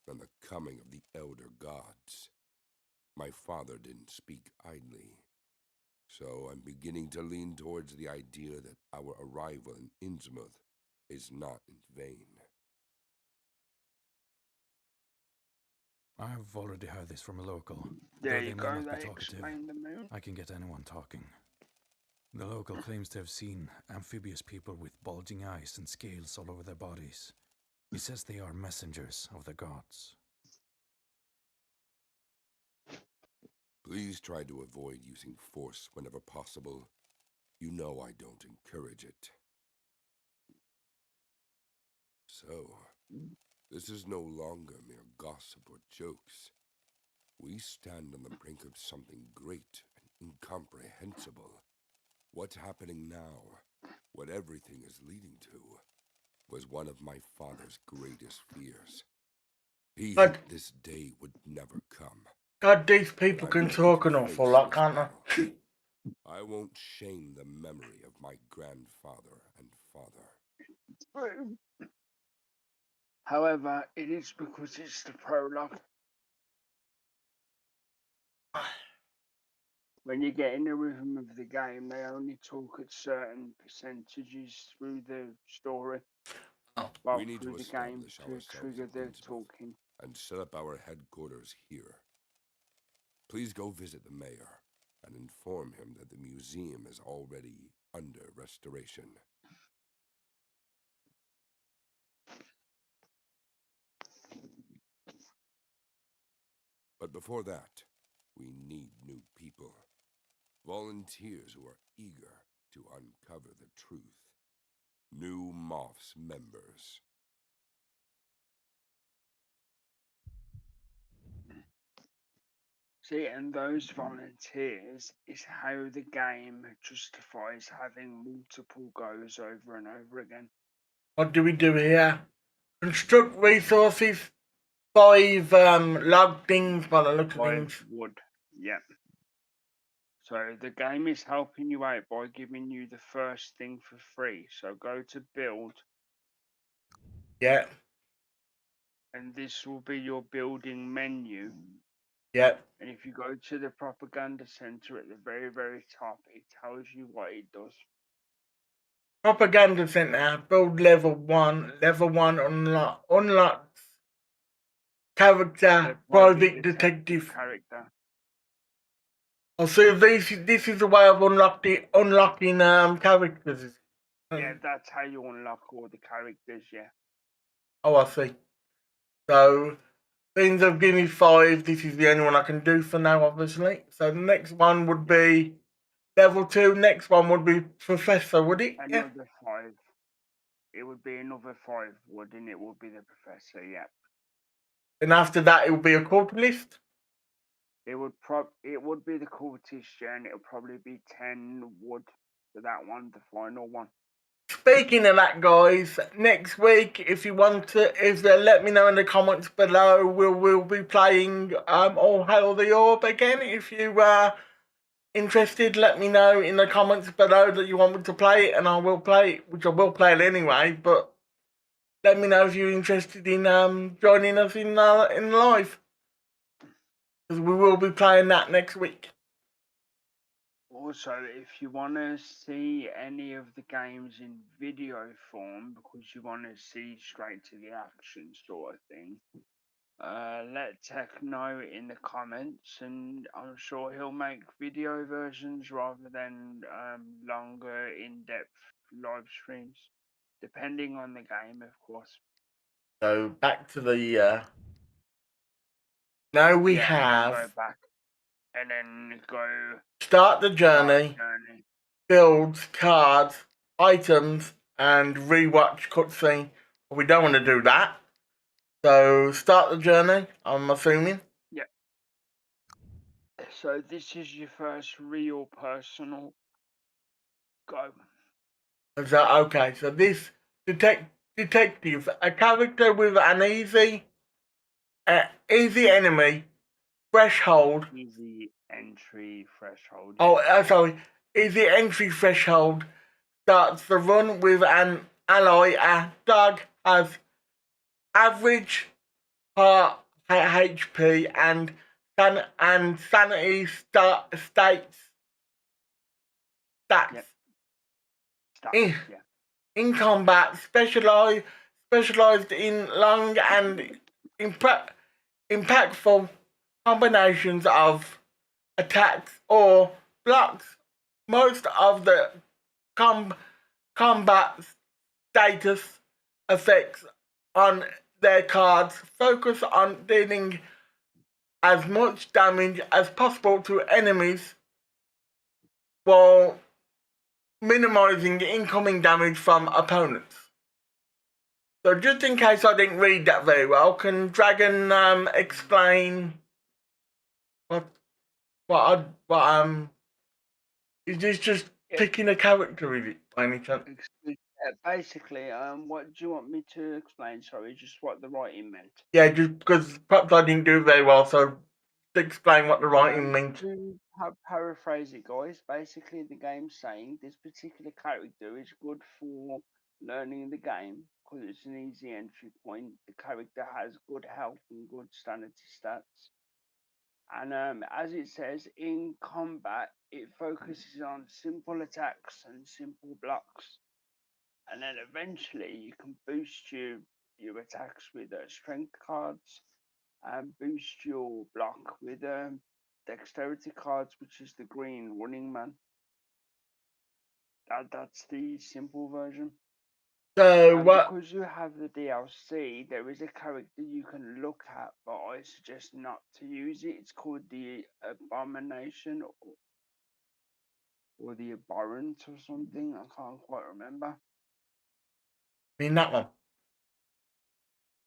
and the coming of the elder gods. My father didn't speak idly. So I'm beginning to lean towards the idea that our arrival in Innsmouth is not in vain. I've already heard this from a local. There Though you they may go, not be they talkative, explain the moon. I can get anyone talking. The local claims to have seen amphibious people with bulging eyes and scales all over their bodies. He says they are messengers of the gods. Please try to avoid using force whenever possible. You know I don't encourage it. So, this is no longer mere gossip or jokes. We stand on the brink of something great and incomprehensible. What's happening now, what everything is leading to, was one of my father's greatest fears. He But- hoped this day would never come. God, these people I'm can ready talk to an awful face lot, this can't battle. they? I won't shame the memory of my grandfather and father. True. However, it is because it's the prologue. When you get in the rhythm of the game, they only talk at certain percentages through the story. Well, We need through to the game establish to ourselves trigger in the Innsmouth talking. and set up our headquarters here. Please go visit the mayor. and inform him that the museum is already under restoration. But before that, we need new people. Volunteers who are eager to uncover the truth. New Moth's members. See, and those volunteers is how the game justifies having multiple goes over and over again. What do we do here? Construct resources. 5 log things by the look of 5 things. wood. Yep. So the game is helping you out by giving you the first thing for free. So go to build, Yeah, and this will be your building menu. yeah. And if you go to the propaganda center at the very, very top, it tells you what it does. Propaganda center. Build level 1. Level 1 unlocks The character. private Private detective detective. character. Oh, so this is a way of unlocking characters. Yeah, that's how you unlock all the characters, yeah. Oh, I see. So things have given me 5. This is the only one I can do for now, obviously. So the next one would be level 2. Next one would be professor, would it? Yeah. Another 5. It would be another 5 wood, and it would be the professor, yeah. And after that, it would be a cultist. It would be the cultist, yeah, and it'll probably be 10 wood for that one, the final one. Speaking of that, guys, next week, if you want to, let me know in the comments below. We'll be playing All Hail the Orb again. If you are interested, let me know in the comments below that you want me to play it, and I will play it, which I will play it anyway. But let me know if you're interested in joining us in live, because we will be playing that next week. Also, if you want to see any of the games in video form, because you want to see straight to the action sort of thing, let Tech know in the comments, and I'm sure he'll make video versions rather than longer, in-depth live streams, depending on the game, of course. So back to the. Now we Yeah, and then go have back, and then go start the start journey. journey. Builds, cards, items, and rewatch cutscene. But we don't want to do that. So start the journey, I'm assuming. Yeah. So this is your first real personal go. Is that okay? So this detective, a character with an easy enemy threshold. Easy entry threshold. Oh, Yeah. sorry, easy entry threshold starts the run with an ally. A dog has average heart HP and sanity states stats. Yep. Start. In, Yeah. in combat, specialized in long and impactful combinations of attacks or blocks. Most of the combat status effects on their cards focus on dealing as much damage as possible to enemies while minimizing incoming damage from opponents. So just in case I didn't read that very well, can Dragon explain what is this just Yeah. picking a character, is it, by any chance? Basically, what do you want me to explain? Sorry, just what the writing meant. Yeah, just because perhaps I didn't do it very well, so explain what the writing means. To paraphrase it, guys, basically the game's saying this particular character is good for learning the game because it's an easy entry point. The character has good health and good sanity stats. And as it says, in combat, it focuses on simple attacks and simple blocks. And then eventually you can boost your attacks with strength cards and boost your block with dexterity cards, which is the green running man. That's the simple version. So And what? because you have the DLC, there is a character you can look at, but I suggest not to use it. It's called the Abomination or the Abhorrent or something. I can't quite remember. I mean that one.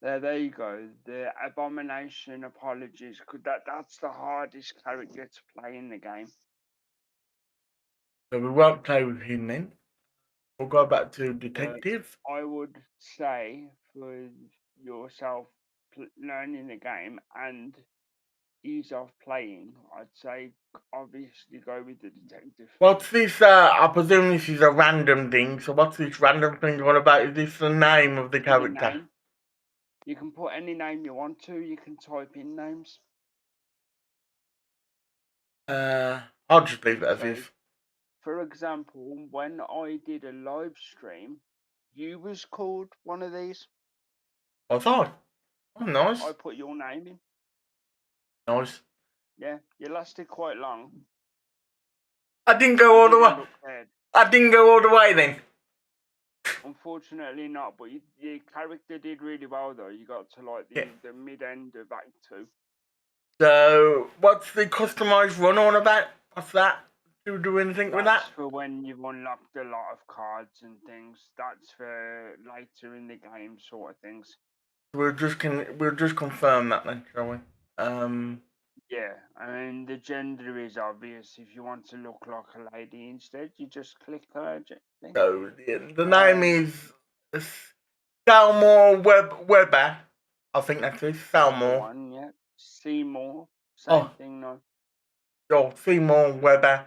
There you go. The Abomination. Apologies, because that's the hardest character to play in the game. So we won't play with him then. We'll go back to But detective. I would say for yourself learning the game and ease of playing, I'd say obviously go with the detective. What's this? I presume this is a random thing. So what's this random thing all about? Is this the name of the Any character? name. You can put any name you want to. You can type in names. I'll just leave it as So, is. for example, when I did a live stream, you was called one of these. I thought. Oh, nice. I put your name in. Nice. Yeah, you lasted quite long. I didn't go You all the didn't way. look dead. I didn't go all the way then. Unfortunately not, but your character did really well though. You got to like Yeah. the mid end of Act 2. So what's the customized run on about? What's that? Do we do anything with That's that? for when you've unlocked a lot of cards and things. That's for later in the game sort of things. We'll just confirm that then, shall we? Yeah, I mean the gender is obvious. If you want to look like a lady instead, you just click her thing. So the name is Salmore Weber. I think that's it. That's the Salmore. one, yeah. Seymour, same Oh, thing, no. Seymour Weber.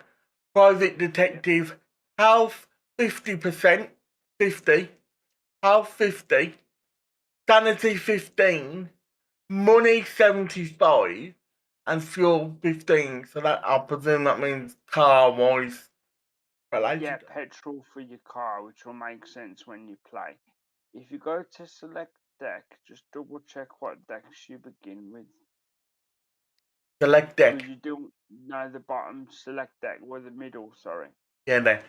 Private detective. Health 50%. 50. Health 50. Sanity 15. Money 75. And fuel 15. So that I presume that means car wise related. Yeah, petrol for your car, which will make sense when you play. If you go to select deck, just double check what decks you begin with. Select deck. Because you don't know the bottom select deck or the middle, sorry. Yeah, there.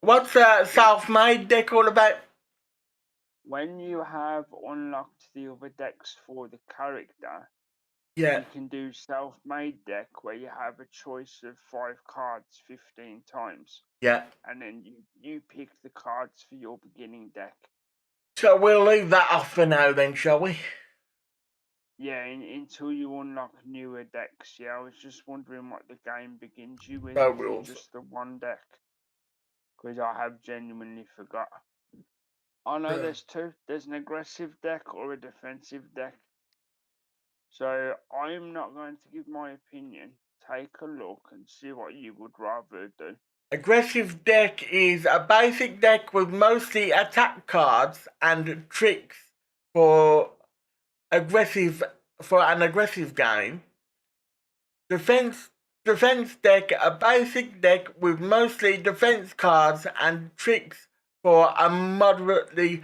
What's self-made deck all about? When you have unlocked the other decks for the character, Yeah, you can do self-made deck where you have a choice of 5 cards 15 times. yeah. And then you pick the cards for your beginning deck. So we'll leave that off for now then, shall we? Yeah, until you unlock newer decks. Yeah, I was just wondering what the game begins you with. No Is it rules. just the one deck? Because I have genuinely forgot. Oh no, there's two. There's an aggressive deck or a defensive deck. So I'm not going to give my opinion. Take a look and see what you would rather do. Aggressive deck is a basic deck with mostly attack cards and tricks for an aggressive game. Defense deck, a basic deck with mostly defense cards and tricks for a moderately.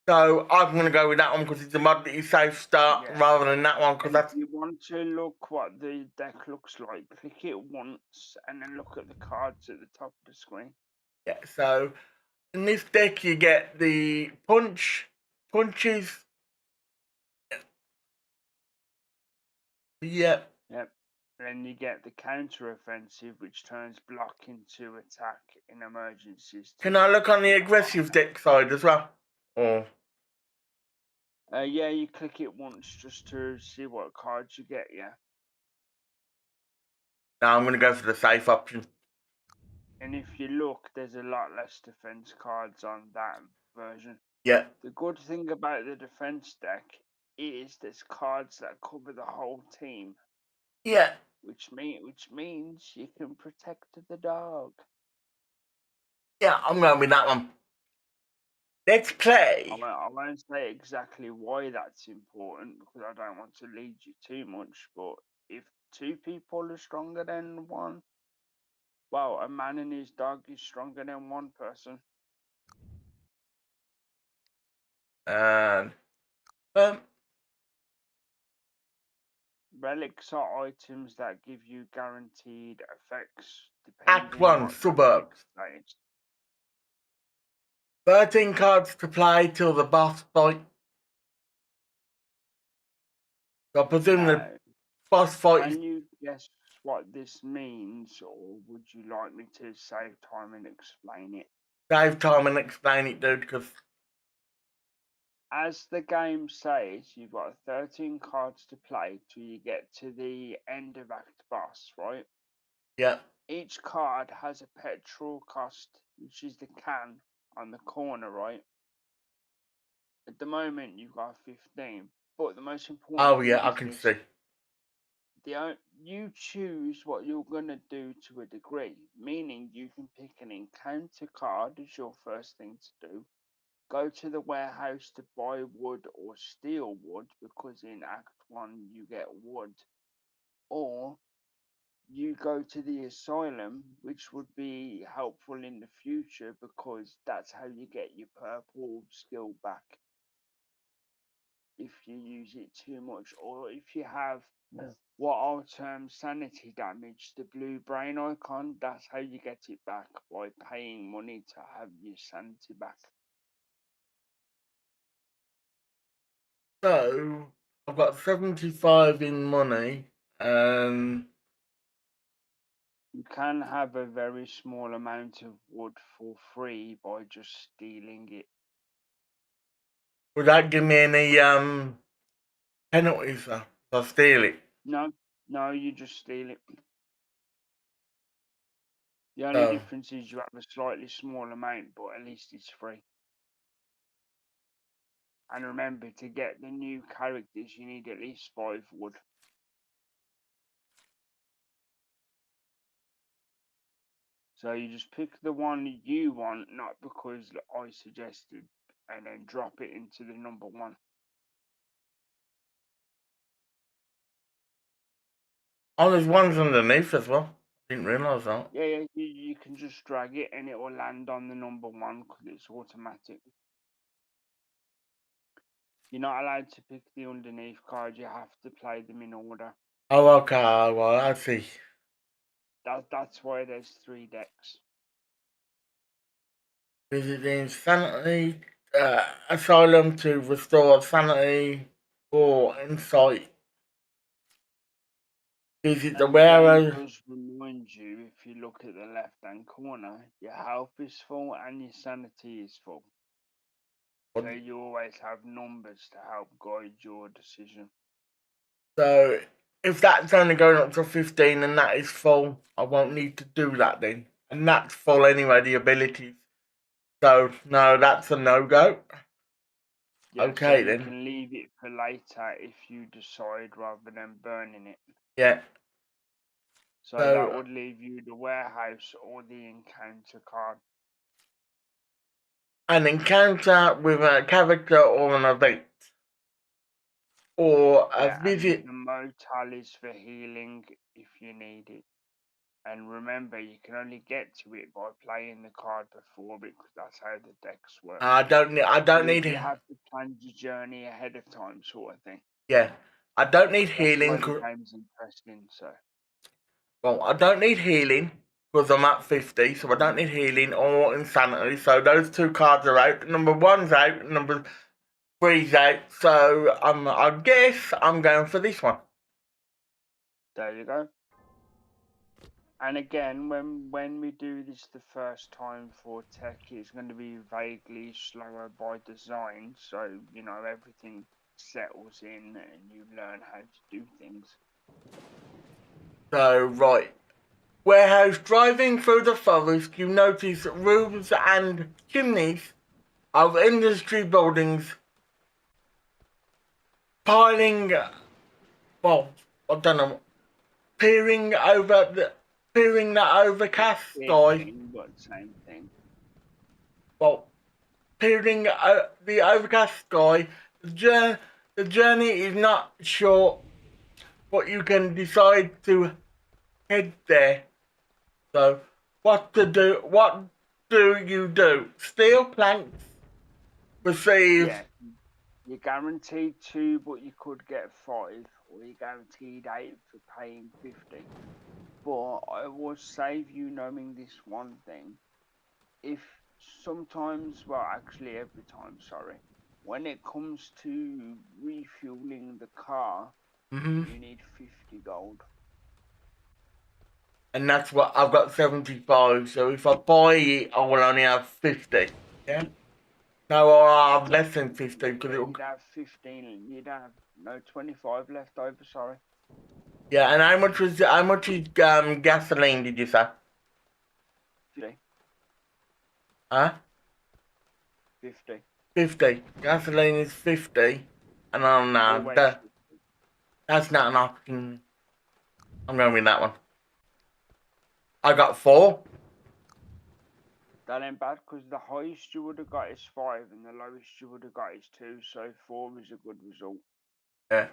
So I'm gonna go with that one because it's a moderately safe start Yeah. rather than that one because And if that's. you want to look what the deck looks like, click it once and then look at the cards at the top of the screen. Yeah, so in this deck you get the punches. Yeah. Yep. Then you get the counter offensive, which turns block into attack in emergencies. Can I look on the aggressive deck side as well? Or yeah, you click it once just to see what cards you get. Yeah. no, I'm gonna go for the safe option. And if you look, there's a lot less defense cards on that version. Yeah. The good thing about the defense deck is there's cards that cover the whole team. Yeah. Which means you can protect the dog. Yeah, I'm going with that one. Let's play. I won't say exactly why that's important because I don't want to lead you too much, but if 2 people are stronger than one, well, a man and his dog is stronger than one person. And Relics are items that give you guaranteed effects Act depending 1, what the relic Suburbs. states. 13 cards to play till the boss fight. So I presume the No. boss fight is Can you guess what this means, or would you like me to save time and explain it? save time and explain it, dude, because, As the game says, you've got 13 cards to play till you get to the end of Act Boss, right? yeah. Each card has a petrol cost, which is the can on the corner, right? At the moment, you've got 15. But the most important Oh, thing yeah, I is can this: see. you choose what you're gonna do to a degree, meaning you can pick an encounter card as your first thing to do. Go to the warehouse to buy wood or steal wood because in Act 1 you get wood. Or you go to the asylum, which would be helpful in the future because that's how you get your purple skill back if you use it too much, or if you have what I'll term sanity damage, the blue brain icon, that's how you get it back, by paying money to have your sanity back. So, I've got 75 in money, and You can have a very small amount of wood for free by just stealing it. would that give me any penalties, though, if I steal it? No, no, you just steal it. The only So, difference is you have a slightly small amount, but at least it's free. And remember, to get the new characters, you need at least 5 wood. So you just pick the one you want, not because I suggested, and then drop it into the number 1. oh, there's ones underneath as well. Didn't realise that. Yeah, you can just drag it and it will land on the number 1 because it's automatic. You're not allowed to pick the underneath cards, you have to play them in order. Oh, okay, well, I see. That's why there's 3 decks. Visit the insanity asylum to restore sanity or insight. Visit the And the game wearer. does remind you, if you look at the left hand corner, your health is full and your sanity is full. So you always have numbers to help guide your decision. So if that's only going up to 15 and that is full, I won't need to do that then. And that's full anyway, the abilities. So no, that's a no-go. Yeah, so Okay you then. can leave it for later if you decide rather than burning it. Yeah. So that So would leave you the warehouse or the encounter card. an encounter with a character or an event. Or a Yeah, and visit. the motel is for healing if you need it. And remember, you can only get to it by playing the card before because that's how the decks work. I don't need You have to plan your journey ahead of time, sort of thing. yeah. I don't need That's why healing. the game's interesting. So Well, I don't need healing because I'm at 50, so I don't need healing or insanity. So those 2 cards are out. Number 1's out, number 3's out. So I guess I'm going for this one. there you go. And again, when we do this the first time for tech, it's going to be vaguely slower by design. So everything settles in and you learn how to do things. So, right. Warehouse driving through the forest, you notice roofs and chimneys of industry buildings piling, well, I don't know, peering the overcast sky. But same thing. Well, peering the overcast sky. The journey is not short, but you can decide to head there. So, what do you do? Steel planks receive Yeah, You're guaranteed 2, but you could get 5, or you're guaranteed 8 for paying 50. But I will save you knowing this one thing. If sometimes, well, actually every time, sorry, when it comes to refueling the car, Mm-hmm. you need 50 gold. And that's what I've got 75. So if I buy it, I will only have 50. Yeah. No, I'll have less than 50 because it'll. You'd have 15, you'd have no 25 left over, sorry. Yeah, and how much is gasoline? Did you say? 50. Huh? 50. 50. Gasoline is 50, and I don't know Always 50. that's not an option. I'm going with that one. I got 4. That ain't bad because the highest you would have got is 5 and the lowest you would have got is 2, so 4 is a good result. Yeah.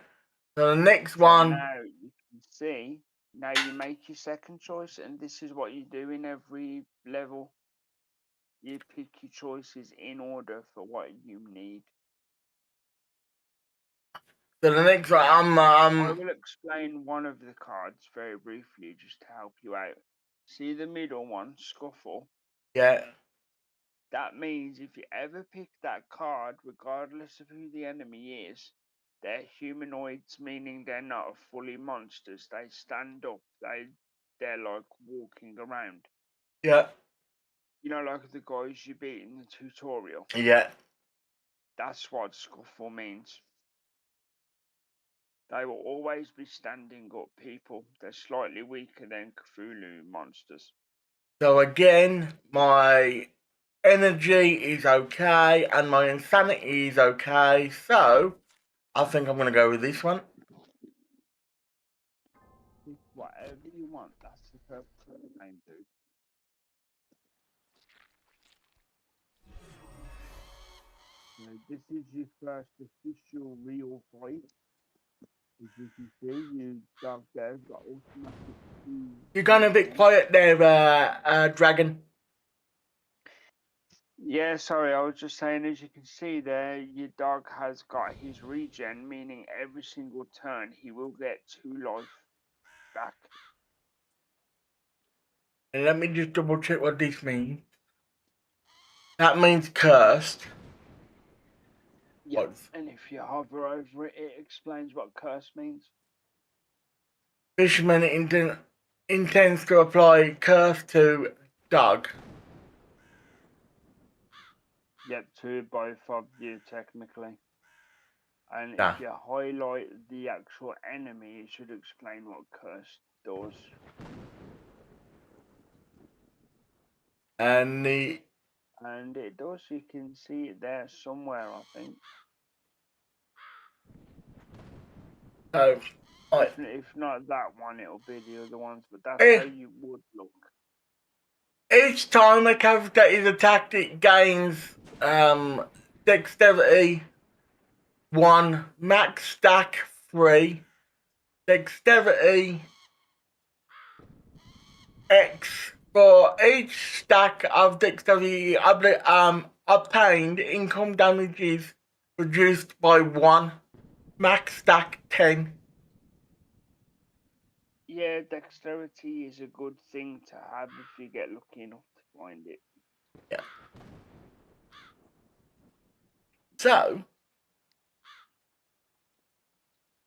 So the next So one. now you can see, now you make your second choice, and this is what you do in every level. You pick your choices in order for what you need. So the next one, I will explain one of the cards very briefly just to help you out. See the middle one, Scuffle? yeah. That means if you ever pick that card, regardless of who the enemy is, they're humanoids, meaning they're not fully monsters. They stand up. They're like walking around. Yeah. You know, like the guys you beat in the tutorial. Yeah. That's what Scuffle means. They will always be standing up people. They're slightly weaker than Cthulhu monsters. So again, my energy is okay and my insanity is okay. So I think I'm gonna go with this one. Pick whatever you want. That's the purpose of the game, dude. This is your first official real fight. As you can see, you dark there got automatic. You're gonna be quiet there, Dragon. Yeah, sorry, I was just saying, as you can see there, your dog has got his regen, meaning every single turn he will get 2 life back. And let me just double check what this means. That means cursed. Yeah, What's and if you hover over it, it explains what curse means. Fisherman intends to apply curse to dog. Yep, to both of you, technically. And Yeah. if you highlight the actual enemy, it should explain what curse does. And the And it does, you can see it there somewhere, I think. so If not that one, it'll be the other ones, but that's eh, how you would look. each time a character is attacked, it gains dexterity 1, max stack 3, dexterity X. For each stack of dexterity obtained, income damage is reduced by 1, max stack 10. Yeah, dexterity is a good thing to have if you get lucky enough to find it. Yeah. So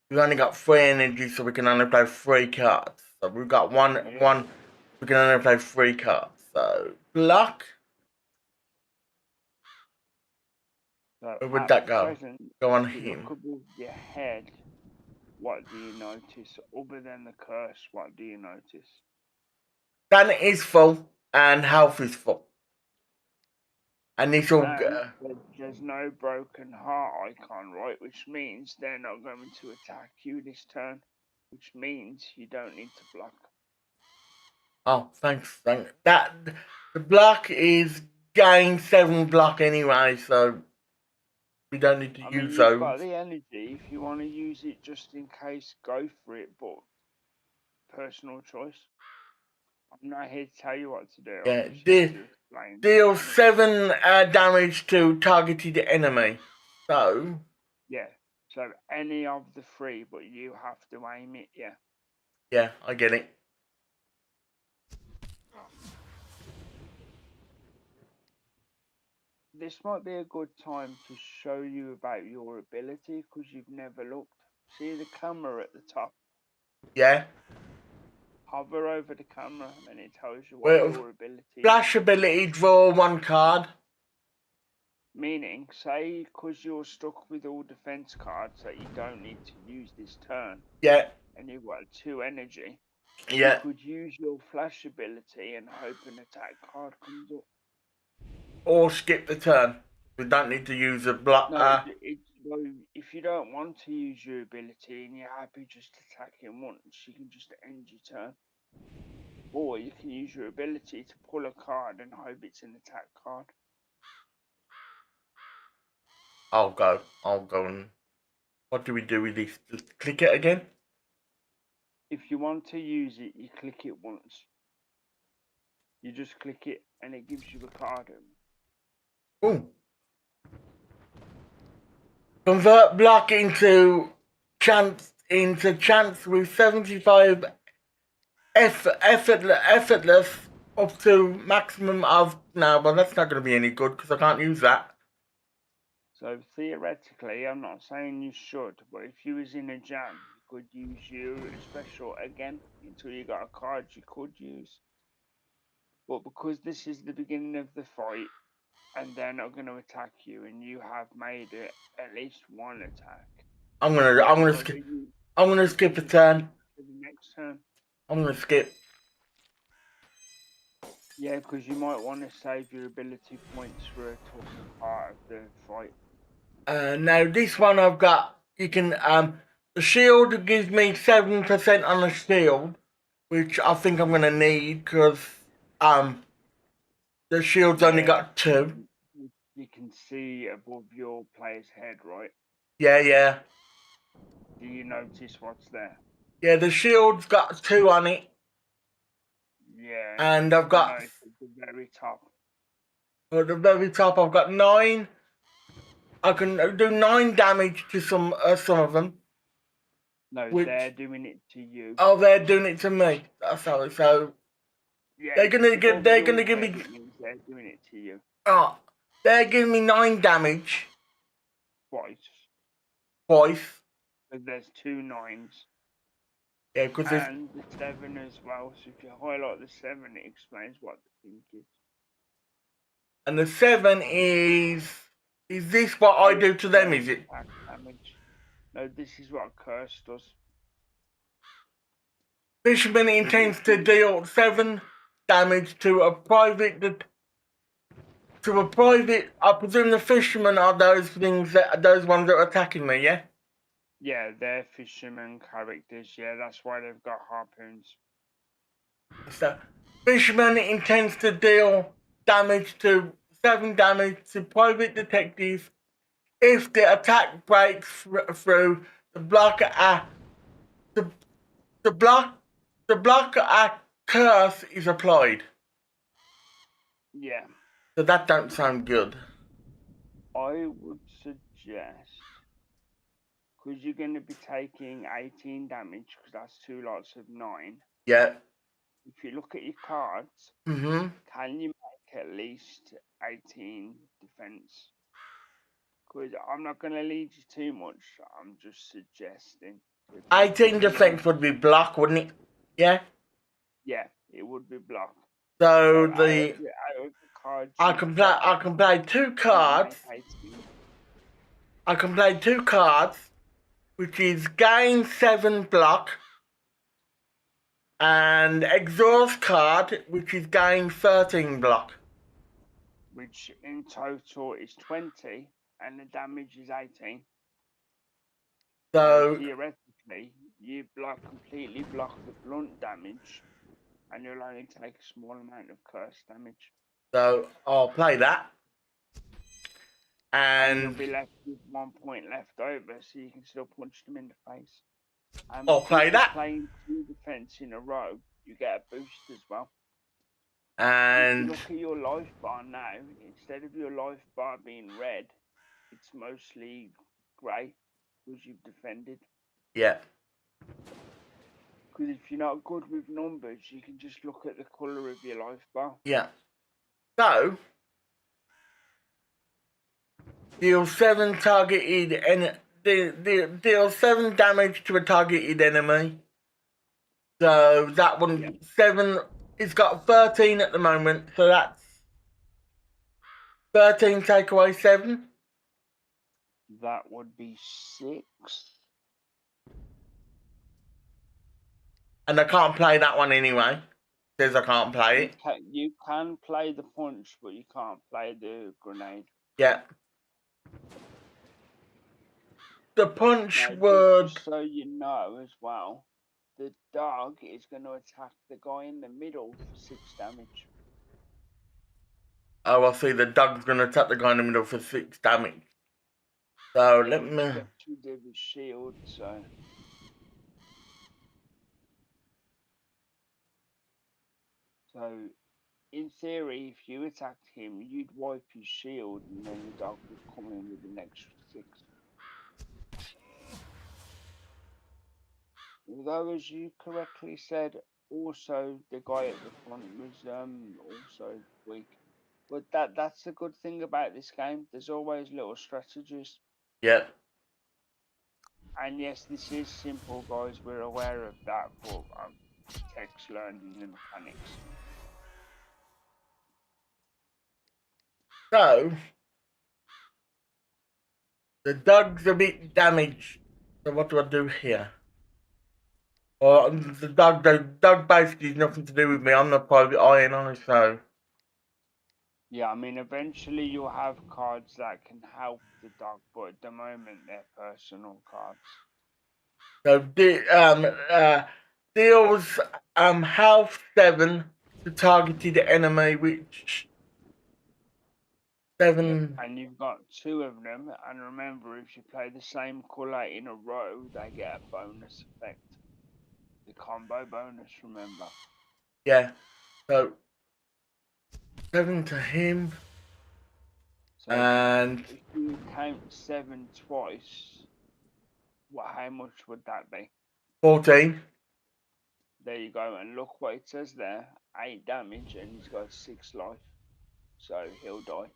we've only got 3 energy, so we can only play 3 cards. So we've got one. We can only play 3 cards. So block. So Where would at that go? present, Go on if you look him. above your head, what do you notice? Other than the curse, what do you notice? Stamina is full and health is full. And this will. And there's no broken heart icon, right? Which means they're not going to attack you this turn. Which means you don't need to block. Oh, thanks. That the block is gain 7 block anyway, so we don't need to I mean, use you've those. got the energy. If you want to use it just in case, go for it. But personal choice. I'm not here to tell you what to do. I'm Yeah, just here to explain the deal mechanics. 7 damage to targeted enemy. So Yeah. So any of the three, but you have to aim it. Yeah. Yeah, I get it. This might be a good time to show you about your ability because you've never looked. See the camera at the top? Yeah. Hover over the camera and it tells you what Well, your ability is. flash ability, draw one card. Meaning, say, because you're stuck with all defense cards that you don't need to use this turn, Yeah, and you've got 2 energy, you yeah. could use your flash ability and hope an attack card comes up. Or skip the turn. We don't need to use a block. No, if you don't want to use your ability and you're happy just attacking once, you can just end your turn. Or you can use your ability to pull a card and hope it's an attack card. I'll go. And what do we do with this? Just click it again. If you want to use it, you click it once. You just click it and it gives you a card. Ooh. Convert block into chance with 75 effortless up to maximum of no, but that's not going to be any good because I can't use that. So theoretically, I'm not saying you should, but if you was in a jam, you could use your special again until you got a card you could use. But because this is the beginning of the fight, and they're not going to attack you, and you have made at least one attack, I'm gonna skip a turn. to the next turn. I'm gonna skip. Yeah, because you might want to save your ability points for a tougher part of the fight. Now this one I've got. You can the shield gives me 7% on the shield, which I think I'm gonna need because the shield's only Yeah, got 2. you can see above your player's head, right? Yeah. Do you notice what's there? Yeah, the shield's got 2 on it, Yeah, and I've got no, it's at the very top. at the very top. I've got 9. I can do 9 damage to some of them. No, Which they're doing it to you. they're doing it to me. Sorry, so Yeah, they're gonna above they're your gonna give head, me it means they're doing it to you they're giving me 9 damage twice. twice. But there's 2 9s Yeah, because and the 7 as well. So if you highlight the 7, it explains what the pink is. and the 7 is this what I do to them? Is it? Attack damage. No, this is what curse does. Fisherman intends to deal 7 damage to a private. I presume the fishermen are those things those ones that are attacking me. Yeah. Yeah, they're fisherman characters. Yeah, that's why they've got harpoons. So, fisherman intends to deal 7 damage to private detectives if the attack breaks through the block the block curse is applied. Yeah. So that don't sound good. I would suggest, because you're going to be taking 18 damage, because that's 2 lots of 9. Yeah. If you look at your cards, Mm-hmm. can you make at least 18 defense? Because I'm not going to lead you too much. I'm just suggesting. 18 defense would be block, wouldn't it? Yeah. Yeah, it would be block. So Out of the cards I can play 2 cards. I can play 2 cards, which is gain 7 block, and exhaust card, which is gain 13 block. Which in total is 20, and the damage is 18. So theoretically, you completely block the blunt damage, and you'll only take a small amount of curse damage. So I'll play that. And you'll And be left with 1 point left over, so you can still punch them in the face. And I'll because play you're that. playing 2 defense in a row, you get a boost as well. And if you look at your life bar now, instead of your life bar being red, it's mostly grey because you've defended. Yeah. Because if you're not good with numbers, you can just look at the colour of your life bar. Yeah. So, deal 7 targeted and deal 7 damage to a targeted enemy. So that one, Yeah. 7. It's got 13 at the moment, so that's 13 take away 7. That would be 6. And I can't play that one anyway. Says I can't play it. You can play the punch, but you can't play the grenade. Yeah. The punch Now, would. just so you know as well, the dog is going to attack the guy in the middle for 6 damage. Oh, I see. The dog's going to attack the guy in the middle for 6 damage. So let me. Get rid of his shield, so. So, in theory, if you attacked him, you'd wipe his shield, and then the dog would come in with an extra 6. Although, as you correctly said, also the guy at the front was also weak. But that's the good thing about this game. There's always little strategies. Yeah. And yes, this is simple, guys. We're aware of that, but tech's learning the mechanics. So the dog's a bit damaged. So what do I do here? Or the dog basically has nothing to do with me. I'm the private eye, and I so. Yeah, I mean, eventually you'll have cards that can help the dog, but at the moment they're personal cards. So deals health 7 to targeted enemy, which 7. Yep. And you've got 2 of them, and remember, if you play the same colour in a row, they get a bonus effect. The combo bonus, remember. Yeah. So 7 to him. So And if you count 7 twice, how much would that be? 14. There you go, and look what it says there, 8 damage, and he's got 6 life, so he'll die.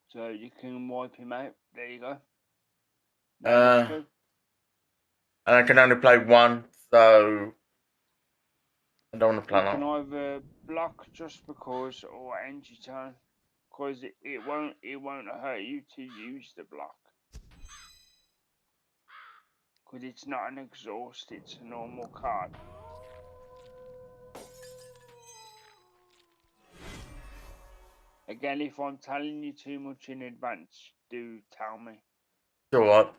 So you can wipe him out. There you go. Now you're through. And I can only play 1, so I don't want to play You can that. either block just because or end your turn, because it won't hurt you to use the block. Because it's not an exhaust, it's a normal card. Again, if I'm telling you too much in advance, do tell me. It's alright.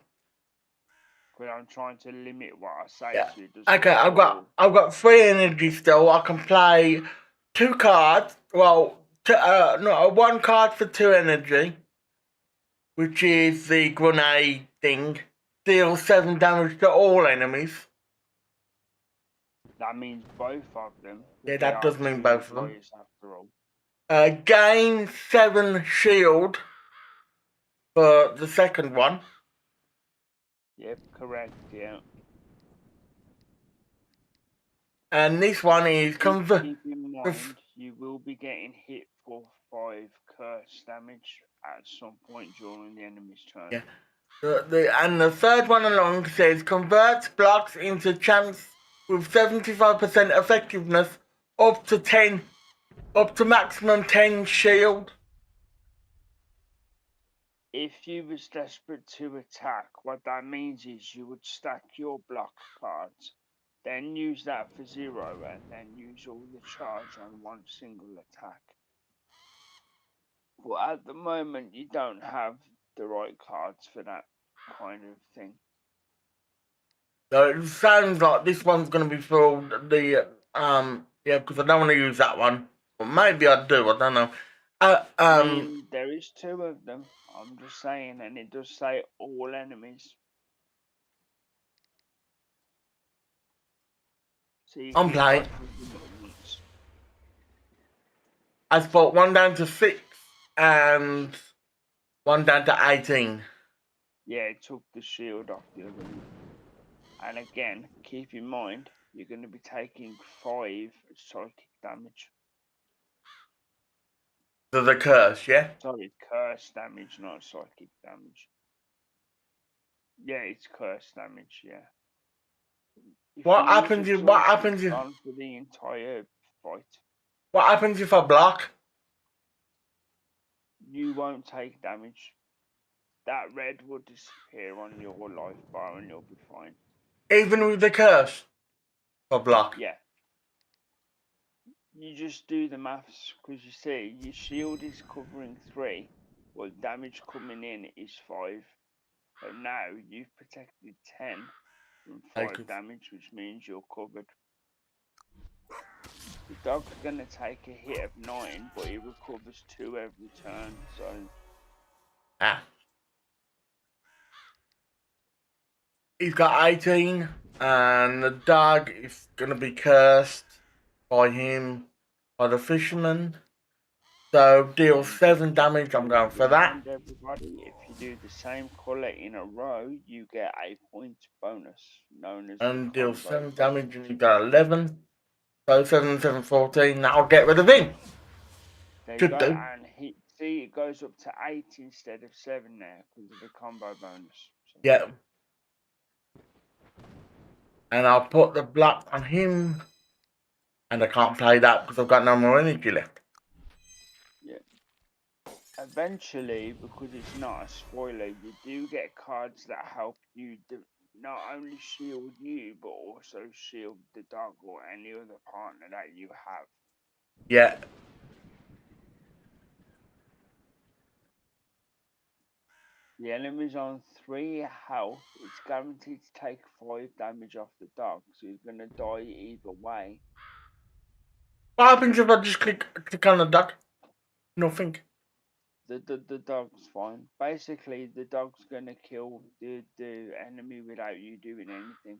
Because I'm trying to limit what I say Yeah. so it doesn't Okay, I've got 3 energy still. I can play 2 cards. Well, 1 card for 2 energy, which is the grenade thing. Deal 7 damage to all enemies. That means both of them. Yeah, that does mean both of them. After all. Gain 7 shield for the second one. Yep, correct, yeah. And this one is Keep in mind, you will be getting hit for 5 curse damage at some point during the enemy's turn. Yeah. And the third one along says convert blocks into chance with 75% effectiveness up to maximum 10 shield. If you was desperate to attack, what that means is you would stack your block cards, then use that for 0, and then use all the charge on one single attack. But at the moment, you don't have the right cards for that kind of thing. So it sounds like this one's going to be for the yeah, because I don't want to use that one. Or maybe I do. I don't know. I mean, there is 2 of them. I'm just saying, and it does say all enemies. So you I'm can playing. both of them at once. I put one down to 6 and one down to 18. Yeah, it took the shield off the other one. And again, keep in mind, you're going to be taking 5 psychic damage. So the curse, yeah? Sorry, curse damage, not psychic damage. Yeah, it's curse damage, yeah. If What you use happens if what exhaust, happens it's if on for the entire fight. what happens if I block? You won't take damage. That red will disappear on your life bar and you'll be fine. Even with the curse? For block. Yeah. You just do the maths, because you see, your shield is covering 3, well, damage coming in is 5. So now you've protected 10 from 5 damage, which means you're covered. The dog's gonna take a hit of 9, but he recovers 2 every turn, so... Ah. He's got 18, and the dog is gonna be cursed by him, by the fisherman. So deal 7 damage, I'm going for that. Remind everybody, if you do the same colour in a row, you get a point bonus, known as And the deal combo 7 bonus. damage, and you've got 11. So 7, 7, 14, that'll get rid of him. There you Should go, do. and see, it goes up to 8 instead of 7 now, because of the combo bonus. So. Yeah. And I'll put the block on him. And I can't play that because I've got no more energy left. Yeah. Eventually, because it's not a spoiler, you do get cards that help you not only shield you, but also shield the dog or any other partner that you have. Yeah. The enemy's on 3 health. It's guaranteed to take 5 damage off the dog, so he's gonna die either way. What happens if I just click on the dog? Nothing. The dog's fine. Basically, the dog's gonna kill the enemy without you doing anything.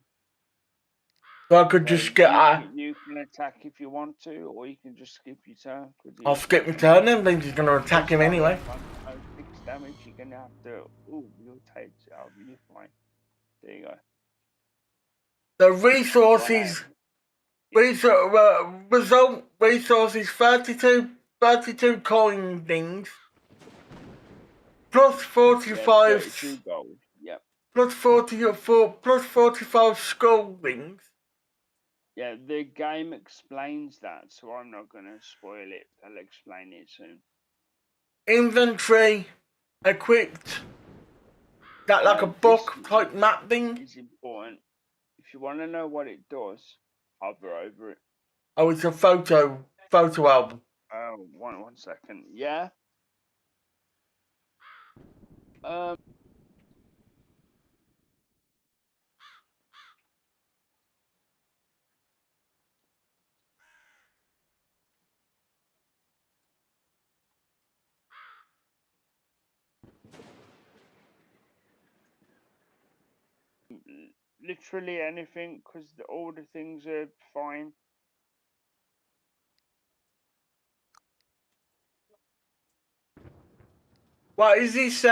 So I could just get. You can attack if you want to, or you can just skip your turn. I'll skip my turn then, then he's going to attack him anyway. 6 damage, you're going to have to. Ooh, you'll take. Oh, you're fine. There you go. The resources. Result resources 32 coin things. Plus 45. Yeah, 32 gold. Yep. Plus 44. Plus 45 skull things. Yeah, the game explains that, so I'm not going to spoil it. I'll explain it soon. Inventory equipped. That like a book type map thing? It's important. If you want to know what it does, hover over it. Oh, it's a photo album. Oh, one second. Yeah. Literally anything, because all the things are fine. What is this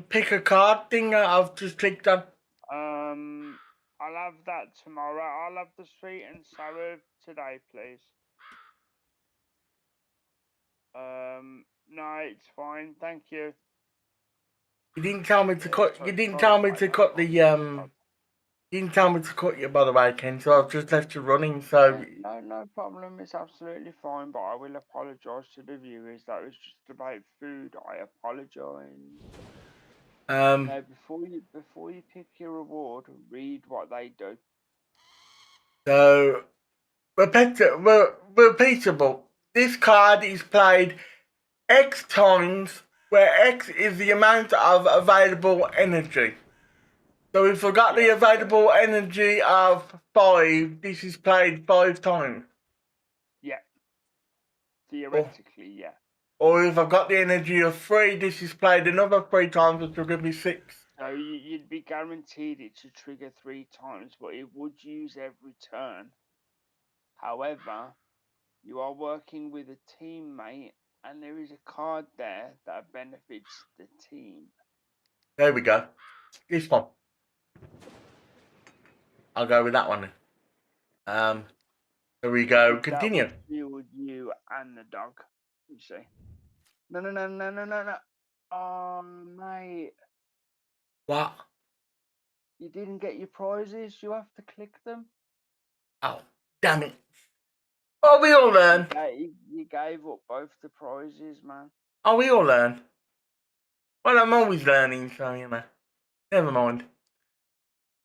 pick a card thing I've just clicked on? I'll have that tomorrow. I'll have the sweet and sour today, please. No, it's fine. Thank you. You didn't tell me to cut. You didn't tell me to cut the You didn't tell me to cut you, by the way, Ken. So I've just left you running. So no problem. It's absolutely fine. But I will apologise to the viewers. That was just about food. I apologise. Now, before you pick your reward, read what they do. So repeatable. This card is played X times, where X is the amount of available energy. So if I got the available energy of 5, this is played 5 times. Yeah. Theoretically, yeah. Or if I've got the energy of 3, this is played another 3 times, which will give me 6. So you'd be guaranteed it to trigger 3 times, but it would use every turn. However, You are working with a teammate, and there is a card there that benefits the team. There we go. This one. I'll go with that one. Here we go. Because that Continue. would shield you and the dog. You see? No, no, no, no, no, no, no. Oh, mate. What? You didn't get your prizes. You have to click them. Oh, damn it. Oh, we all learn. You gave up both the prizes, man. Oh, we all learn. Well, I'm always learning, so, you know. Never mind.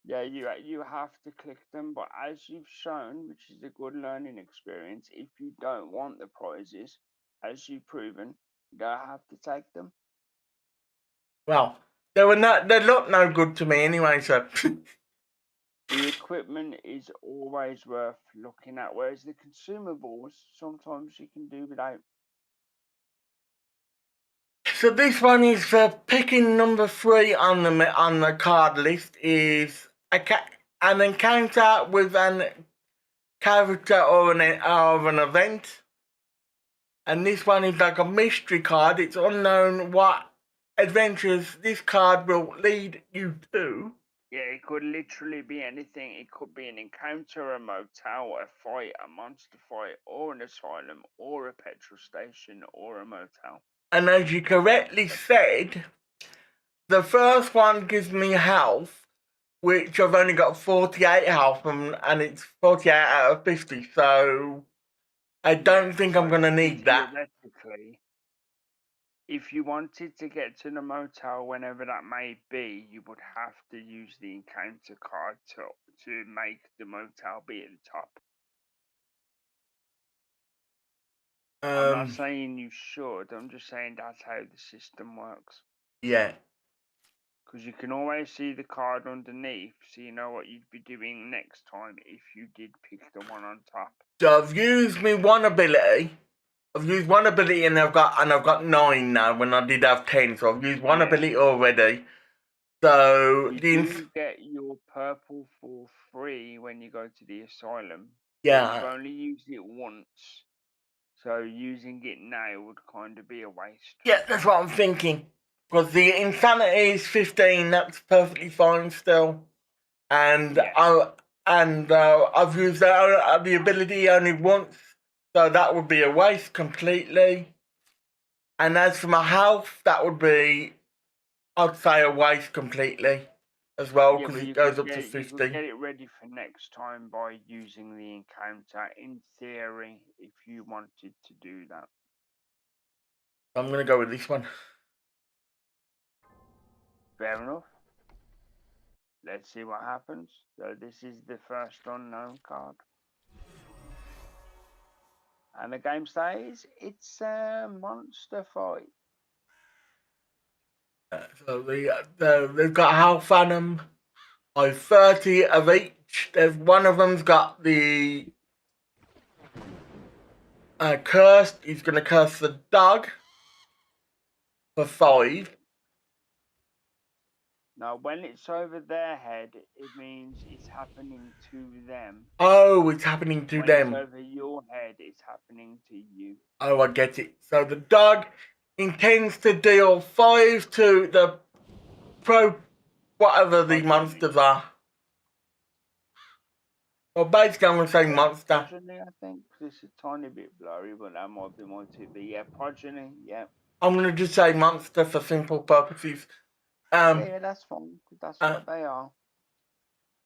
Yeah, you have to click them, but as you've shown, which is a good learning experience, if you don't want the prizes, as you've proven, you don't have to take them. Well, they look no good to me anyway, so. The equipment is always worth looking at, whereas the consumables, sometimes you can do without. So this one is picking number 3 on the card list is an encounter with an character or an event, and this one is like a mystery card. It's unknown what adventures this card will lead you to. Yeah, it could literally be anything. It could be an encounter, a motel, a fight, a monster fight, or an asylum, or a petrol station, or a motel. And as you correctly said, the first one gives me health, which I've only got 48 health and it's 48 out of 50, so I don't think I'm going to need that. Theoretically, if you wanted to get to the motel, whenever that may be, you would have to use the encounter card to make the motel be at the top. I'm not saying you should, I'm just saying that's how the system works. Yeah. Because you can always see the card underneath, so you know what you'd be doing next time if you did pick the one on top. So I've used me one ability. I've used one ability and I've got 9 now when I did have 10, so I've used one ability already. So you do get your purple for free when you go to the asylum. Yeah. But you've only used it once. So using it now would kind of be a waste. Yeah, that's what I'm thinking. Because the insanity is 15, that's perfectly fine still. And Yeah. I've used the ability only once, so that would be a waste completely. And as for my health, that would be, I'd say, a waste completely as well, because it goes up to 50. You could get it ready for next time by using the encounter, in theory, if you wanted to do that. I'm going to go with this one. Fair enough. Let's see what happens. So this is the first unknown card. And the game says it's a monster fight. So they've got Health Phantom. I've 30 of each. There's one of them's got the cursed. He's going to curse the dog for 5. Now, when it's over their head, it means it's happening to them. Oh, it's happening to when them. When it's over your head, it's happening to you. Oh, I get it. So the dog intends to deal 5 to the whatever the monsters are. Well, basically, I'm going to say monster. Progeny, I think. It's a tiny bit blurry, but that might be my TV. Yeah, progeny, yeah. I'm going to just say monster for simple purposes. Yeah, that's fine. That's what they are.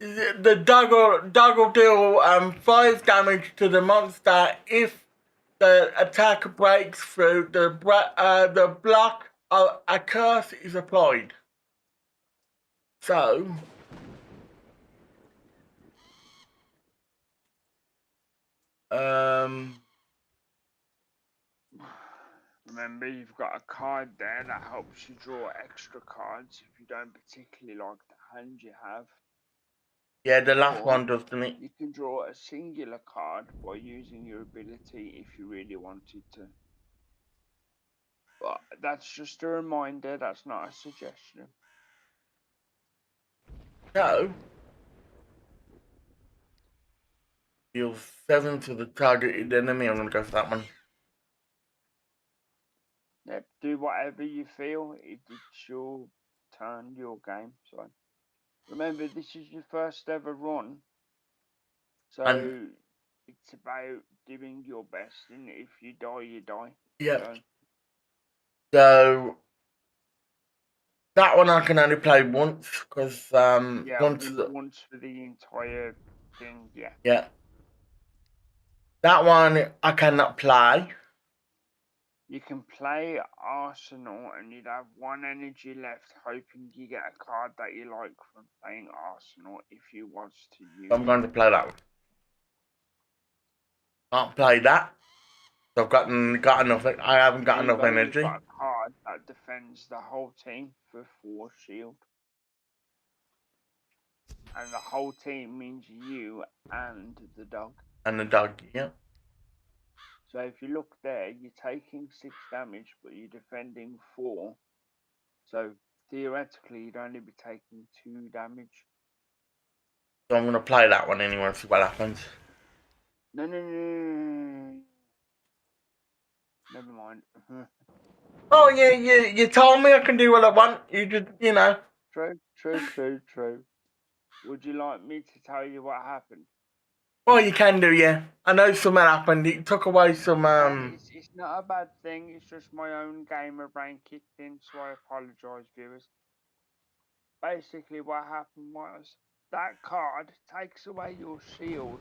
The dog will deal 5 damage to the monster if the attack breaks through the block. A curse is applied. So. Remember, you've got a card there that helps you draw extra cards if you don't particularly like the hand you have. Yeah, the last one does, doesn't it? You can draw a singular card by using your ability if you really wanted to. But that's just a reminder, that's not a suggestion. So, Deals 7 to the targeted enemy. I'm going to go for that one. Yep, do whatever you feel. It's your turn, your game. So remember, this is your first ever run. So And it's about doing your best, and if you die, you die. yeah. So that one I can only play once because Yeah, once for the entire thing. Yeah. Yeah. That one I cannot play. You can play Arsenal and you'd have 1 energy left, hoping you get a card that you like from playing Arsenal if you was to use I'm going to play that one. Can't play that. I've got enough. I haven't got enough You've energy. got a card that defends the whole team for 4 shield. And the whole team means you and the dog. And the dog, yeah. So if you look there, you're taking 6 damage, but you're defending 4. So theoretically, you'd only be taking 2 damage. So I'm going to play that one anyway and see what happens. No. Never mind. Oh, yeah, you told me I can do what I want. You just, you know. True. Would you like me to tell you what happened? Well, you can do, yeah. I know something happened. It took away some, It's not a bad thing. It's just my own gamer brain kicked in, so I apologise, viewers. Basically, what happened was that card takes away your shield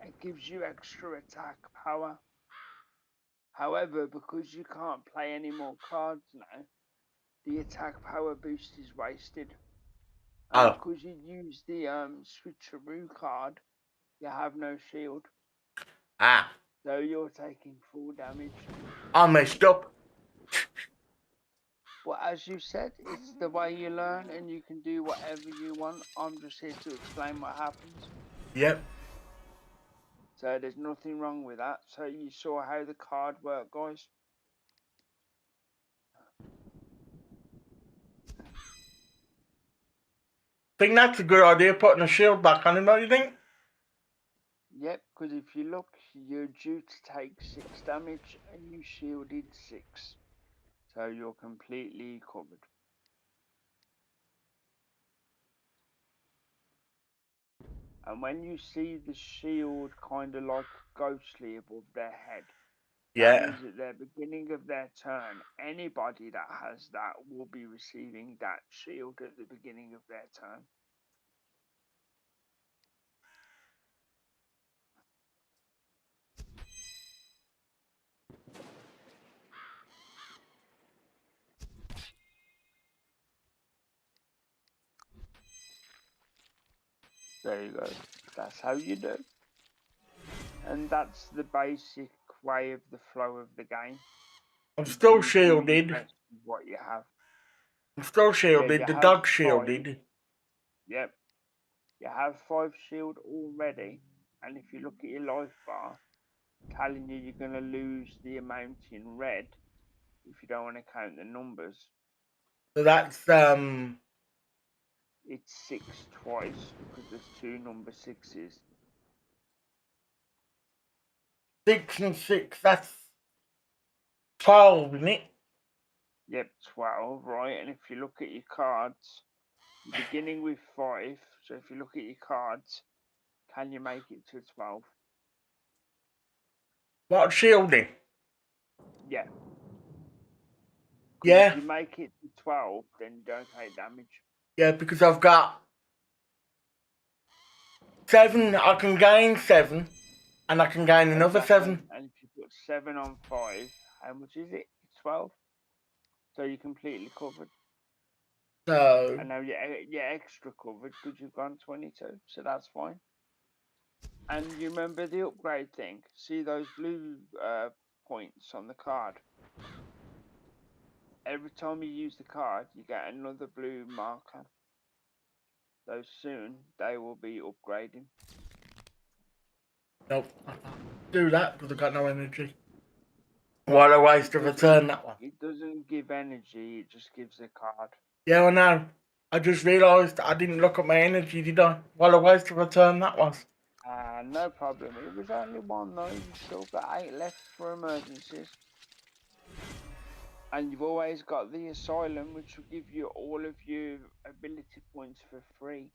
and gives you extra attack power. However, because you can't play any more cards now, the attack power boost is wasted. And because you use the switcheroo card, you have no shield. So you're taking full damage. I messed up. But as you said, it's the way you learn and you can do whatever you want. I'm just here to explain what happens. Yep. So there's nothing wrong with that. So you saw how the card worked, guys. I think that's a good idea, putting a shield back on him, don't you think? Yep, because if you look, you're due to take 6 damage and you shielded 6. So you're completely covered. And when you see the shield kind of like ghostly above their head, that means at the beginning of their turn, anybody that has that will be receiving that shield at the beginning of their turn. There you go. That's how you do. And that's the basic way of the flow of the game. I'm still shielded. What you have. I'm still shielded. Yeah, the dog shielded. 5. Yep. You have 5 shield already. And if you look at your life bar, telling you you're going to lose the amount in red if you don't want to count the numbers. So that's It's 6 twice because there's 2 number 6s. 6 and 6, that's 12, isn't it? Yep, 12, right? And if you look at your cards, you're beginning with 5. So if you look at your cards, can you make it to 12? What, shielding? Yeah. Yeah. If you make it to 12, then you don't take damage. Yeah, because I've got 7. I can gain 7, and I can gain another 7. And if you put 7 on 5, how much is it? It's 12. So you're completely covered. So. And now you're extra covered because you've gone 22. So that's fine. And you remember the upgrade thing? See those blue points on the card? Every time you use the card, you get another blue marker. So soon, they will be upgrading. Nope, I can't do that because I've got no energy. What a waste of a turn, that one. It doesn't give energy, it just gives a card. Yeah, I know. I just realised I didn't look at my energy, did I? What a waste of a turn that was. No problem. It was only one though. You've still got 8 left for emergencies. And you've always got the asylum, which will give you all of your ability points for free.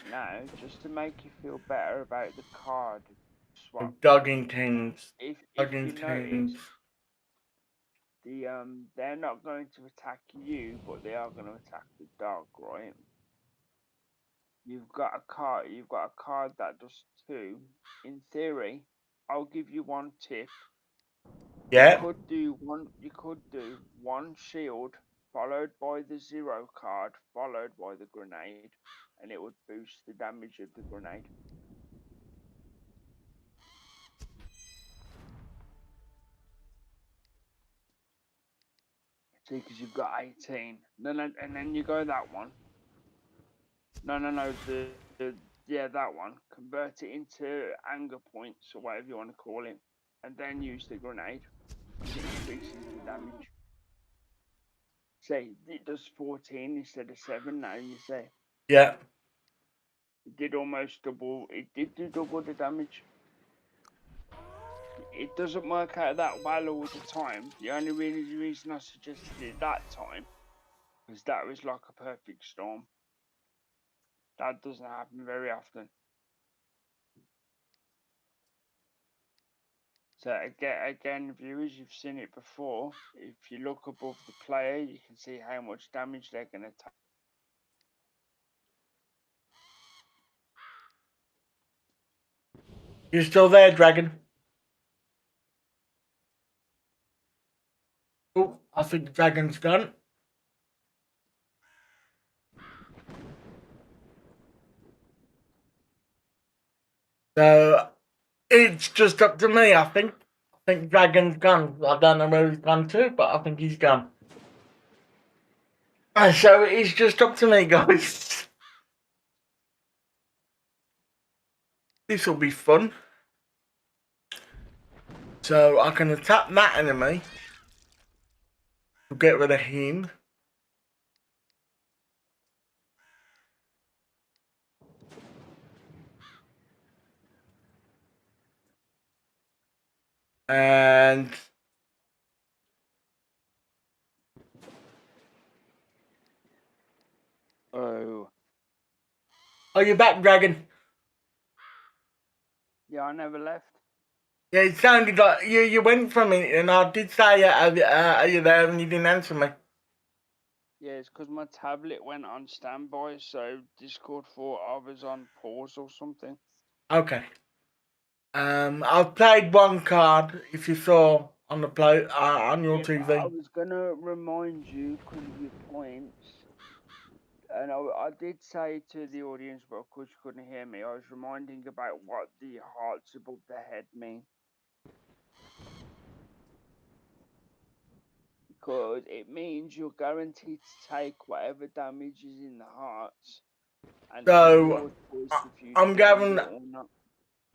Now, just to make you feel better about the card swap, Doggingtons. if you Doggingtons. notice, they're not going to attack you, but they are going to attack the dog, right? You've got a card that does 2. In theory, I'll give you one tip. Yeah. You could do one shield followed by the 0 card followed by the grenade, and it would boost the damage of the grenade. See, because you've got 18. No, and then you go that one. No, that one. Convert it into anger points or whatever you want to call it, and then use the grenade because it increases the damage. Say it does 14 instead of 7 now. You say Yeah. it did almost double. It did do double the damage. It doesn't work out that well all the time. The only reason I suggested it that time was that was like a perfect storm. That doesn't happen very often. So again, viewers, you've seen it before. If you look above the player, you can see how much damage they're going to take. You still there, Dragon? Oh, I think the Dragon's gone. So it's just up to me, I think. I think Dragon's gone. I don't know where he's gone to, but I think he's gone. So it's just up to me, guys. This will be fun. So I can attack that enemy to get rid of him. And Oh. are you back, Dragon? Yeah, I never left. Yeah, it sounded like you went from it, and I did say, are you there? And you didn't answer me. Yeah, it's because my tablet went on standby, so Discord thought I was on pause or something. Okay. I've played one card. If you saw on the play on your TV. I was gonna remind you because of your points, and I did say to the audience, but of course you couldn't hear me. I was reminding about what the hearts above the head mean. Because it means you're guaranteed to take whatever damage is in the hearts, and it's So your choice if you I'm defend guaranteed. it or not.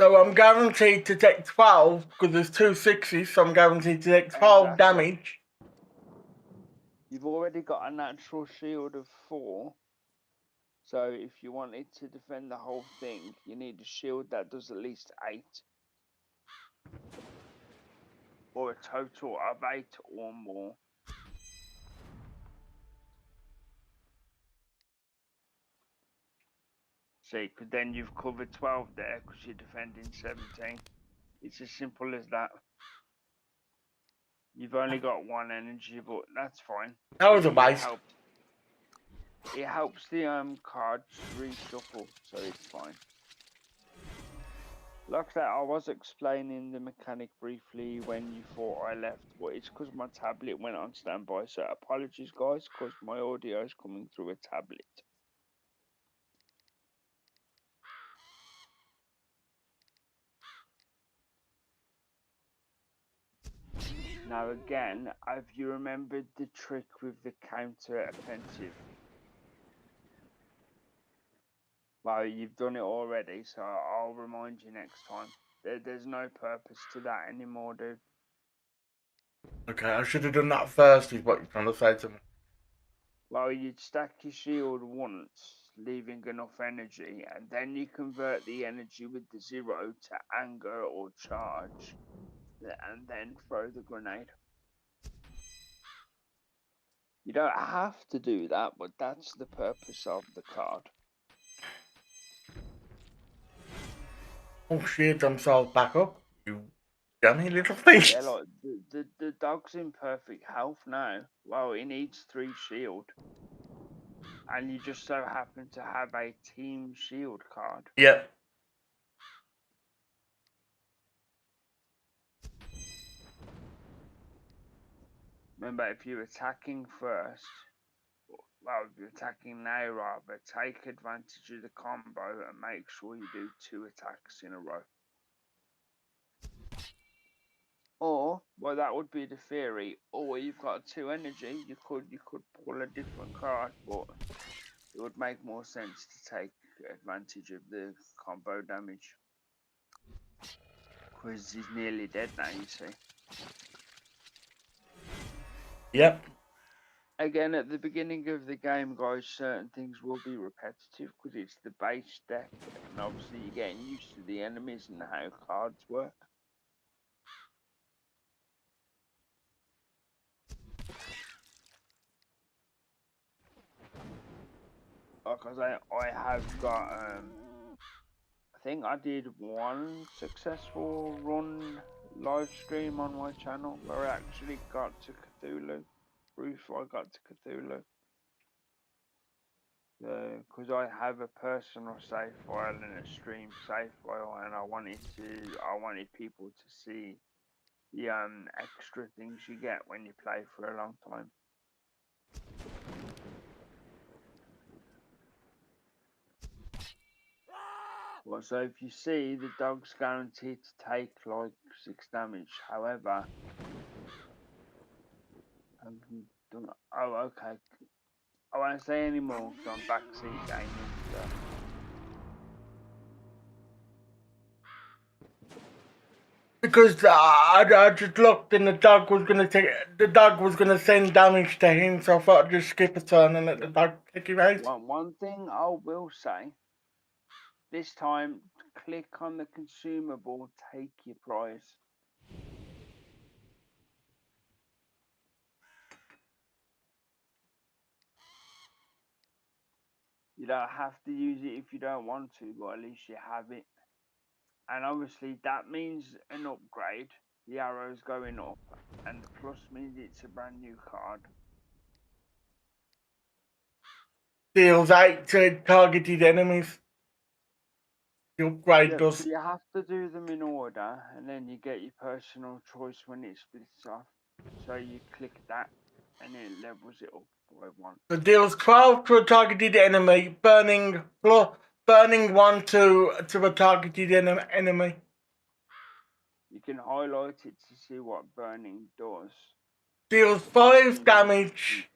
So I'm guaranteed to take 12 because there's 2 6s, so I'm guaranteed to take 12 Exactly. damage. You've already got a natural shield of 4, so if you wanted to defend the whole thing, you need a shield that does at least 8. Or a total of 8 or more. See, because then you've covered 12 there because you're defending 17. It's as simple as that. You've only got 1 energy, but that's fine. That was a It waste. helps. It helps the cards reshuffle, so it's fine. Like that, I was explaining the mechanic briefly when you thought I left, but it's because my tablet went on standby, so apologies guys, because my audio is coming through a tablet. Now again, have you remembered the trick with the counter offensive? Well, you've done it already, so I'll remind you next time. There's no purpose to that anymore, dude. Okay, I should have done that first, is what you're trying to say to me. Well, you'd stack your shield once, leaving enough energy, and then you convert the energy with the 0 to anger or charge, and then throw the grenade. You don't have to do that, but that's the purpose of the card. Oh, shield themselves back up. You dummy little thing. Yeah, like the dog's in perfect health now. Well, he needs 3 shield. And you just so happen to have a team shield card. Yep. Remember, if you're attacking first, well, if you're attacking now rather, take advantage of the combo and make sure you do 2 attacks in a row. Or, well, that would be the theory. Or you've got 2 energy, you could pull a different card, but it would make more sense to take advantage of the combo damage. Because he's nearly dead now, you see. Yep. Again, at the beginning of the game, guys, certain things will be repetitive because it's the base deck, and obviously you're getting used to the enemies and how cards work. Like I say, I have got, I think I did 1 successful run live stream on my channel where I actually got to Cthulhu. Proof I got to Cthulhu. Because I have a personal save file and a stream save file, and I wanted people to see the extra things you get when you play for a long time. Well, so if you see, the dog's guaranteed to take like 6 damage. However, oh, okay. I won't say any more because I'm backseat gaming. So. Because I just looked and the dog was gonna send damage to him, so I thought I'd just skip a turn and let the dog take him out. One thing I will say, this time, click on the consumable, take your prize. You don't have to use it if you don't want to, but at least you have it. And obviously that means an upgrade. The arrow's going up, and the plus means it's a brand new card. Deals 8 to targeted enemies. The upgrade Yep, does. so you have to do them in order, and then you get your personal choice when it splits off. So you click that, and it levels it up by 1. It deals 12 to a targeted enemy, burning 1 to a targeted enemy. You can highlight it to see what burning does. Deals 5 damage.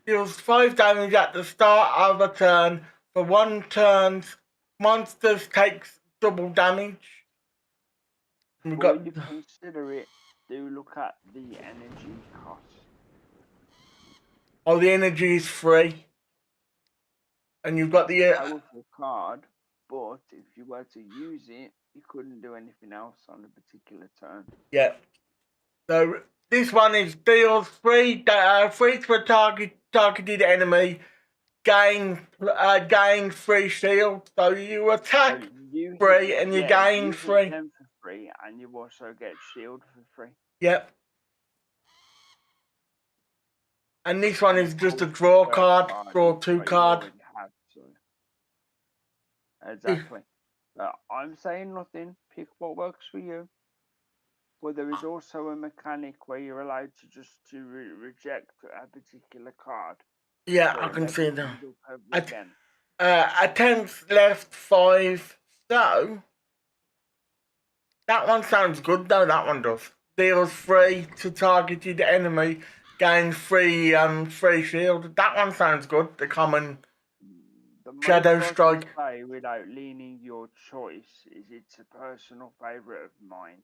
Deals 5 damage at the start of a turn. For 1 turn, monsters takes double damage. Before you consider it, do look at the energy cost. Oh, the energy is free. And you've got the powerful card, but if you were to use it, you couldn't do anything else on a particular turn. Yeah. So this one is deals 3 to a targeted enemy. Gain 3 shield. So you attack free and you gain 3. Them for free, and you also get shield for free. Yep. And this one is just a draw card, draw 2 card. Have, so. Exactly. I'm saying nothing. Pick what works for you. But there is also a mechanic where you're allowed to just reject a particular card. Yeah, so I can see that. Again. Attempts left 5. So that one sounds good though. That one does. Deals 3 to targeted enemy. Gains 3 shield. That one sounds good. The common Shadow Strike. Play without leaning your choice is it's a personal favourite of mine.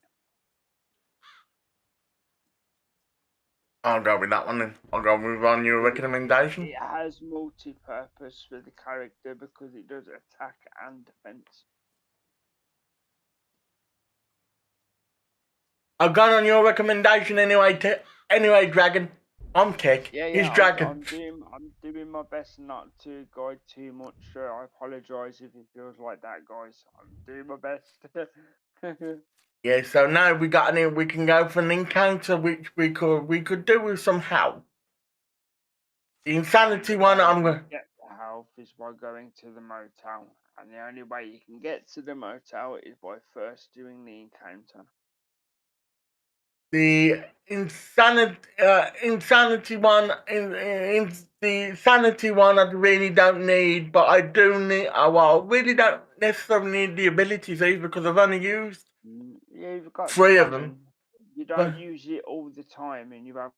I'll go with that one then. I'll go with on your recommendation. It has multi-purpose for the character because it does attack and defense. I've gone on your recommendation anyway. Anyway, Dragon. I'm Tech. Yeah, He's yeah, Dragon. I'm doing my best not to guide too much. I apologise if it feels like that, guys. I'm doing my best. Yeah. So now we can go for an encounter which we could do with some help. The insanity one. I'm gonna. Get the health is by going to the motel, and the only way you can get to the motel is by first doing the encounter. The insanity one in the sanity one I really don't need, but I do need. Well, I really don't necessarily need the abilities either because I've only used Yeah, you've got 3 of them. You don't use it all the time, and you have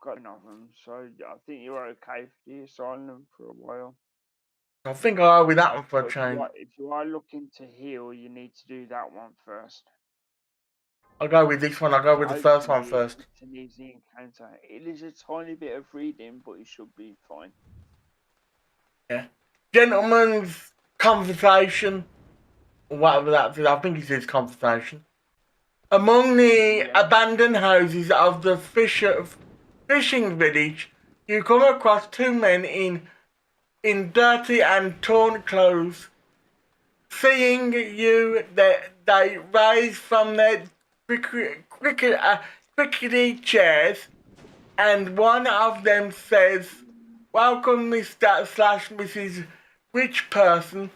got none of them. So I think you're okay for the asylum for a while. I think I'll go with that one for a But change. if you are looking to heal, you need to do that one first. I'll go with this one. I'll go with the first one first. It's an easy encounter. It is a tiny bit of reading, but it should be fine. Yeah. Gentleman's conversation, or whatever that is. I think it says conversation. Among the abandoned houses of the fishing village, you come across 2 men in dirty and torn clothes. Seeing you, they rise from their crickety chairs, and one of them says, "Welcome, Mr. / Mrs. Rich Person."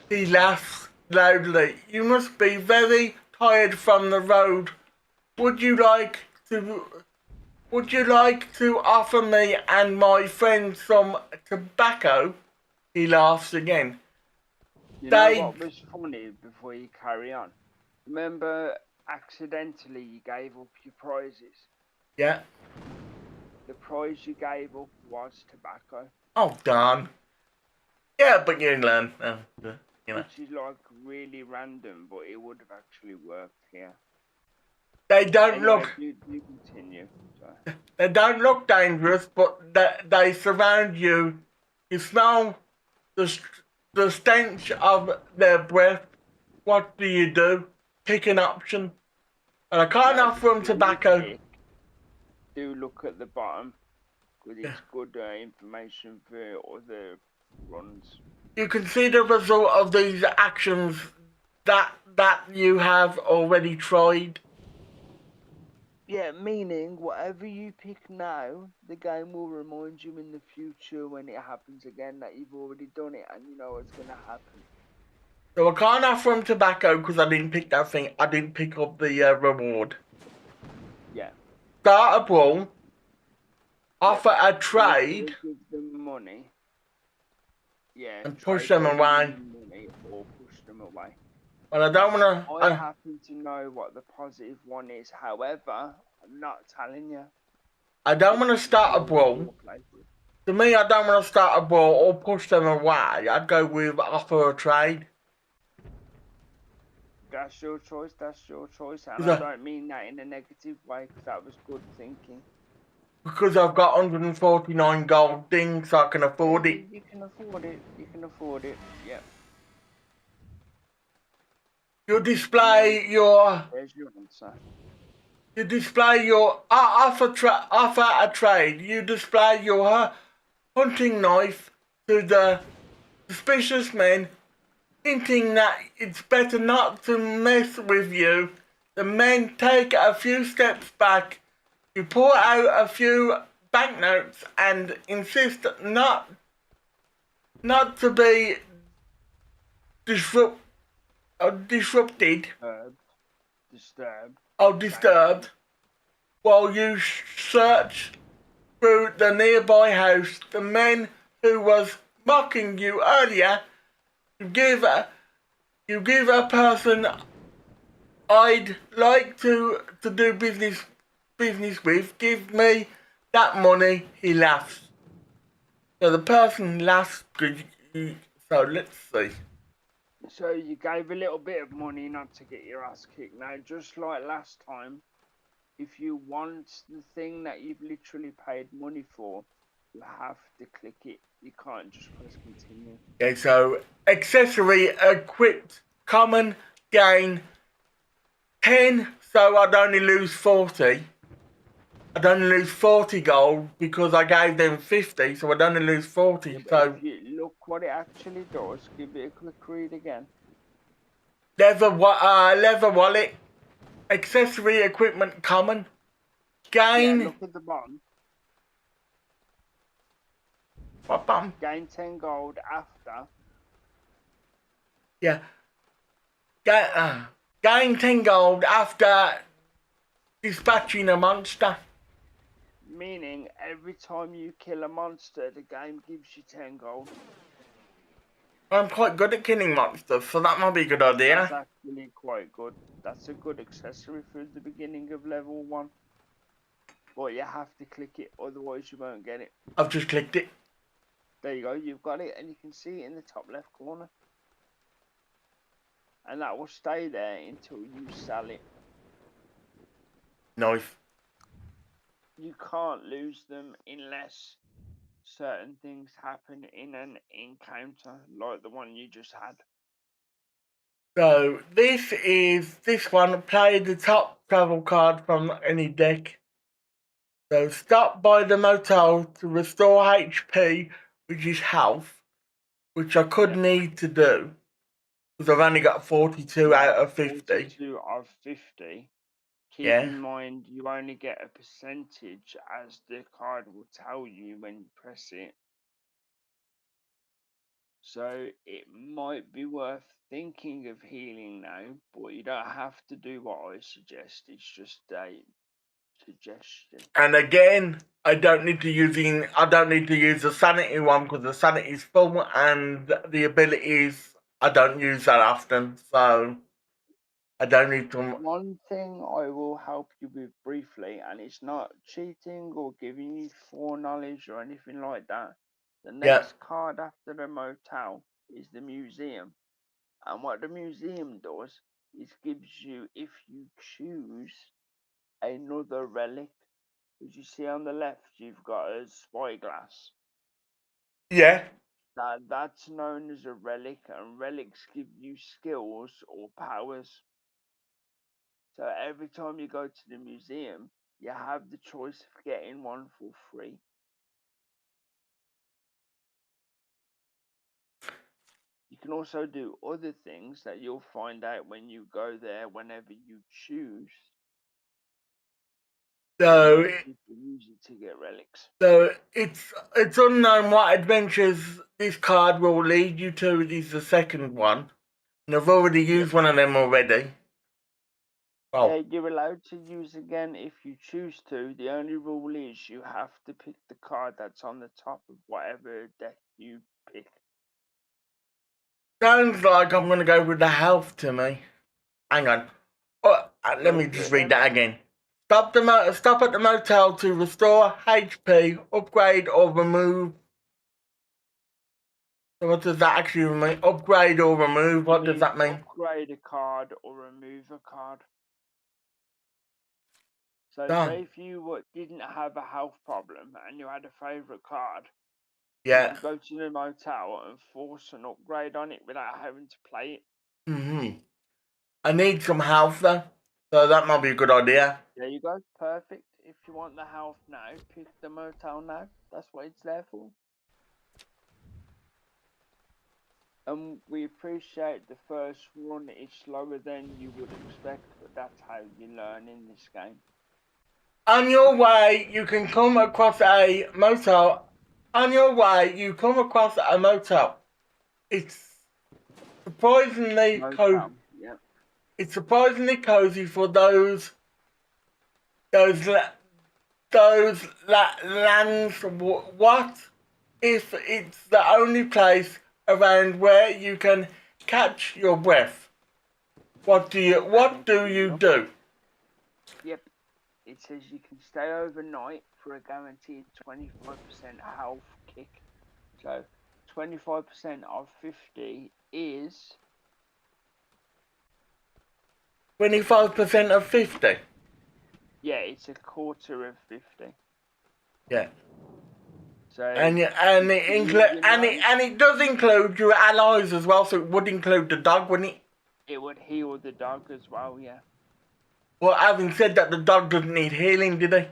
He laughs loudly. "You must be very tired from the road. Would you like to offer me and my friend some tobacco?" He laughs again. You know what was funny before you carry on? Remember, accidentally you gave up your prizes. Yeah. The prize you gave up was tobacco. Oh, darn. Yeah, but you learn. You know. Which is like really random, but it would have actually worked here. They don't look. You continue. So. They don't look dangerous, but they surround you. You smell the stench of their breath. What do? Pick an option. And I can't offer them tobacco. Do look at the bottom, because it's good information for other runs. You can see the result of these actions that you have already tried. Yeah, meaning whatever you pick now, the game will remind you in the future when it happens again that you've already done it and you know what's going to happen. So I can't offer him tobacco because I didn't pick that thing. I didn't pick up the reward. Yeah. Start a brawl. Offer a trade. Give them money. Yeah. And push them away. Money or push them away. But I don't want to. I happen to know what the positive one is. However, I'm not telling you. I don't want to start a brawl. To me, I don't want to start a brawl or push them away. I'd go with offer a trade. That's your choice. And I don't mean that in a negative way, because that was good thinking. Because I've got 149 gold things, so I can afford it. You can afford it. Yeah. You display your. There's your answer. You display your offer a trade. You display your hunting knife to the suspicious men, hinting that it's better not to mess with you. The men take a few steps back. You pull out a few banknotes and insist not to be disrupted. Disturbed. While you search through the nearby house, the man who was mocking you earlier, you give a person I'd like to do business with, give me that money. He laughs. So the person laughs. So let's see. So you gave a little bit of money not to get your ass kicked. Now, just like last time, if you want the thing that you've literally paid money for, you have to click it. You can't just press continue. Okay, so accessory equipped common gain 10, so I'd only lose 40. I'd only lose 40 gold because I gave them 50, so I'd only lose 40. Yeah, but So if you look what it actually does, give it a quick read again. leather wallet, accessory equipment common, Yeah, gain. look at the bottom. What button? Gain 10 gold after. Yeah. Gain 10 gold after dispatching a monster. Meaning, every time you kill a monster, the game gives you 10 gold. I'm quite good at killing monsters, so that might be a good idea. That's actually quite good. That's a good accessory for the beginning of level 1. But you have to click it, otherwise you won't get it. I've just clicked it. There you go, you've got it, and you can see it in the top left corner. And that will stay there until you sell it. Nice. You can't lose them unless certain things happen in an encounter, like the one you just had. So this one. Play the top travel card from any deck. So stop by the motel to restore HP, which is health, which I could need to do because I've only got 42 out of 50. 42 of 50. Keep Yeah. in mind, you only get a percentage, as the card will tell you when you press it. So it might be worth thinking of healing now, but you don't have to do what I suggest. It's just a suggestion. And again, I don't need to use the sanity one because the sanity is full, and the abilities I don't use that often, so I don't need to. One thing I will help you with briefly, and it's not cheating or giving you foreknowledge or anything like that. The next card after the motel is the museum. And what the museum does is gives you, if you choose, another relic. As you see on the left, you've got a spyglass. Yeah. That's known as a relic, and relics give you skills or powers. So every time you go to the museum, you have the choice of getting one for free. You can also do other things that you'll find out when you go there whenever you choose. So Most people use it to get relics. So it's unknown what adventures this card will lead you to. This is the second one, and I've already used one of them already. Oh, Yeah, you're allowed to use again if you choose to. The only rule is you have to pick the card that's on the top of whatever deck you pick. sounds like I'm gonna go with the health to me. Hang on. Let me just read that again. Stop at the motel to restore HP, upgrade or remove. So what does that actually mean? Upgrade or remove? What does that mean? Upgrade a card or remove a card. So Done. say if you didn't have a health problem and you had a favourite card, you Yeah. could go to the motel and force an upgrade on it without having to play it. I need some health though, so that might be a good idea. There you go, perfect. If you want the health now, pick the motel now. That's what it's there for. And we appreciate the first run is slower than you would expect, but that's how you learn in this game. On your way, you can come across a motel. On your way, you come across a motel. It's surprisingly cozy. Yeah. It's surprisingly cozy for those lands. What if it's the only place around where you can catch your breath? What do you do? Yep. It says you can stay overnight for a guaranteed 25% health kick. So 25% of 50 is 25% of 50. Yeah, it's a quarter of 50. Yeah. So And it and it does include your allies as well, so it would include the dog, wouldn't it? it would heal the dog as well, yeah. Well, having said that, the dog doesn't need healing, did he?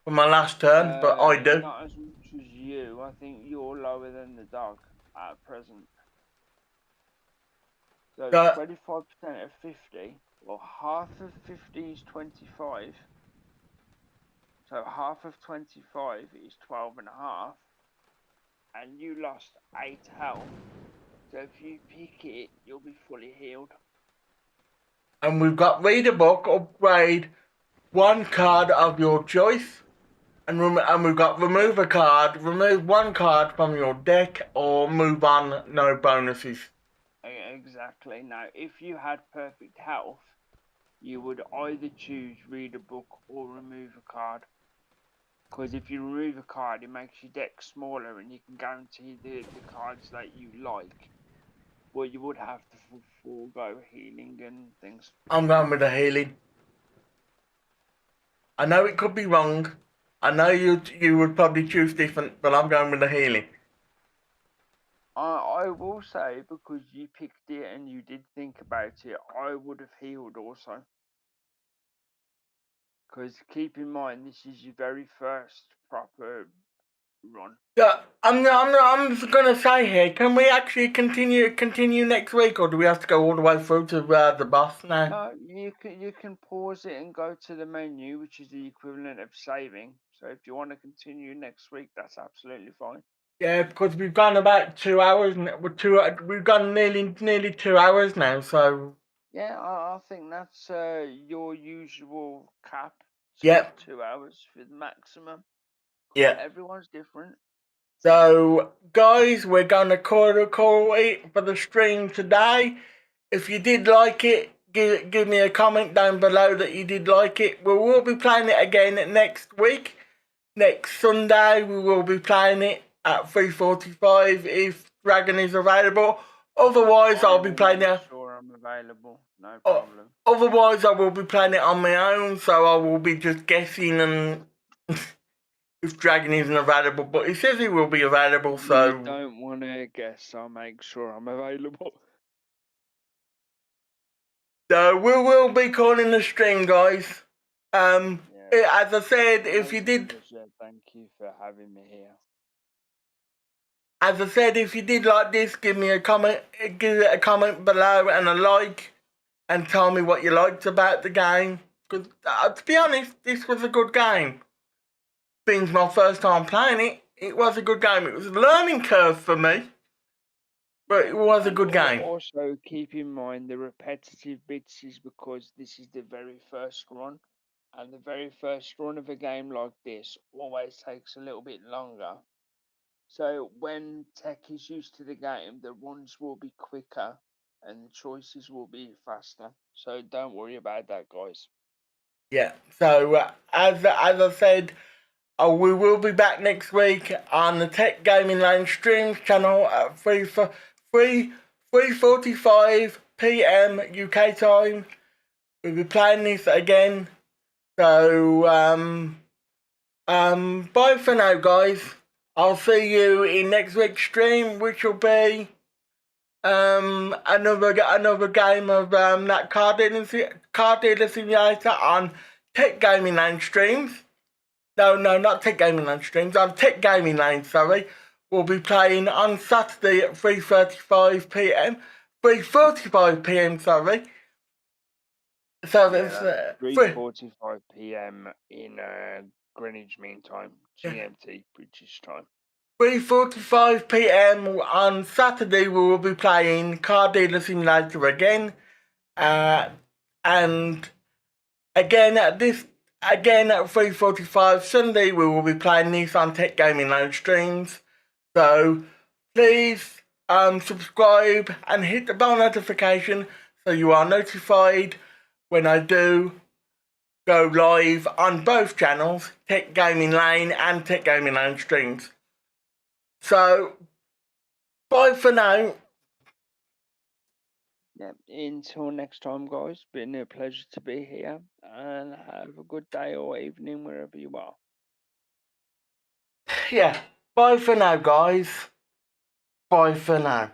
For my last turn, but I do. Not as much as you. I think you're lower than the dog at present. So 25% of 50, well, half of 50 is 25. So half of 25 is 12 and a half. And you lost 8 health. So if you pick it, you'll be fully healed. And we've got read a book, upgrade one card of your choice. And we've got remove a card, remove one card from your deck, or move on, no bonuses. Exactly. Now, if you had perfect health, you would either choose read a book or remove a card. Because if you remove a card, it makes your deck smaller and you can guarantee the cards that you like. Well, you would have to forego healing and things. I'm going with the healing. I know it could be wrong. I know you would probably choose different, but I'm going with the healing. I will say, because you picked it and you did think about it, I would have healed also. Because keep in mind, this is your very first proper run. Yeah, I'm just gonna say here. Can we actually continue next week, or do we have to go all the way through to the boss now? No, you can pause it and go to the menu, which is the equivalent of saving. So if you want to continue next week, that's absolutely fine. Yeah, because we've gone about 2 hours, and we've gone nearly 2 hours now. So Yeah, I think that's your usual cap. Yep. 2 hours for the maximum. Yeah. Everyone's different. So guys, we're gonna call it for the stream today. If you did like it, give me a comment down below that you did like it. We will be playing it again next week. Next Sunday, we will be playing it at 3:45 if Dragon is available. Otherwise, I'll be playing it. Sure, I'm available. No problem. Otherwise, I will be playing it on my own, so I will be just guessing and if Dragon isn't available. But he says he will be available, so You don't want to guess. I'll make sure I'm available. So we will be calling the stream, guys. As I said, if you did, thank you for having me here. As I said, if you did like this, give it a comment below and a like, and tell me what you liked about the game. Because to be honest, this was a good game. Being my first time playing it, it was a good game. It was a learning curve for me, but it was a good game. Also, keep in mind the repetitive bits is because this is the very first run. And the very first run of a game like this always takes a little bit longer. So when tech is used to the game, the runs will be quicker and the choices will be faster. So don't worry about that, guys. Yeah. So as I said, we will be back next week on the Tech Gaming Lane Streams channel at 3:45 p.m. UK time. We'll be playing this again. So bye for now, guys. I'll see you in next week's stream, which will be another game of that car dealer simulator on Tech Gaming Lane Streams. No, not Tech Gaming Lane Streams. On Tech Gaming Lane, sorry. We'll be playing on Saturday at 3:45 p.m. 3:45 p.m. Sorry. So Yeah, that's 3:45 p.m. in Greenwich Mean Time, GMT, British time. 3:45 p.m. on Saturday. We will be playing Car Dealer Simulator again, and again at 3:45 Sunday. We will be playing this on Tech Gaming Lane Streams. So please subscribe and hit the bell notification so you are notified when I do go live on both channels, Tech Gaming Lane and Tech Gaming Lane Streams. So bye for now. Yeah, until next time, guys, been a pleasure to be here, and have a good day or evening wherever you are. Yeah, bye for now, guys. Bye for now.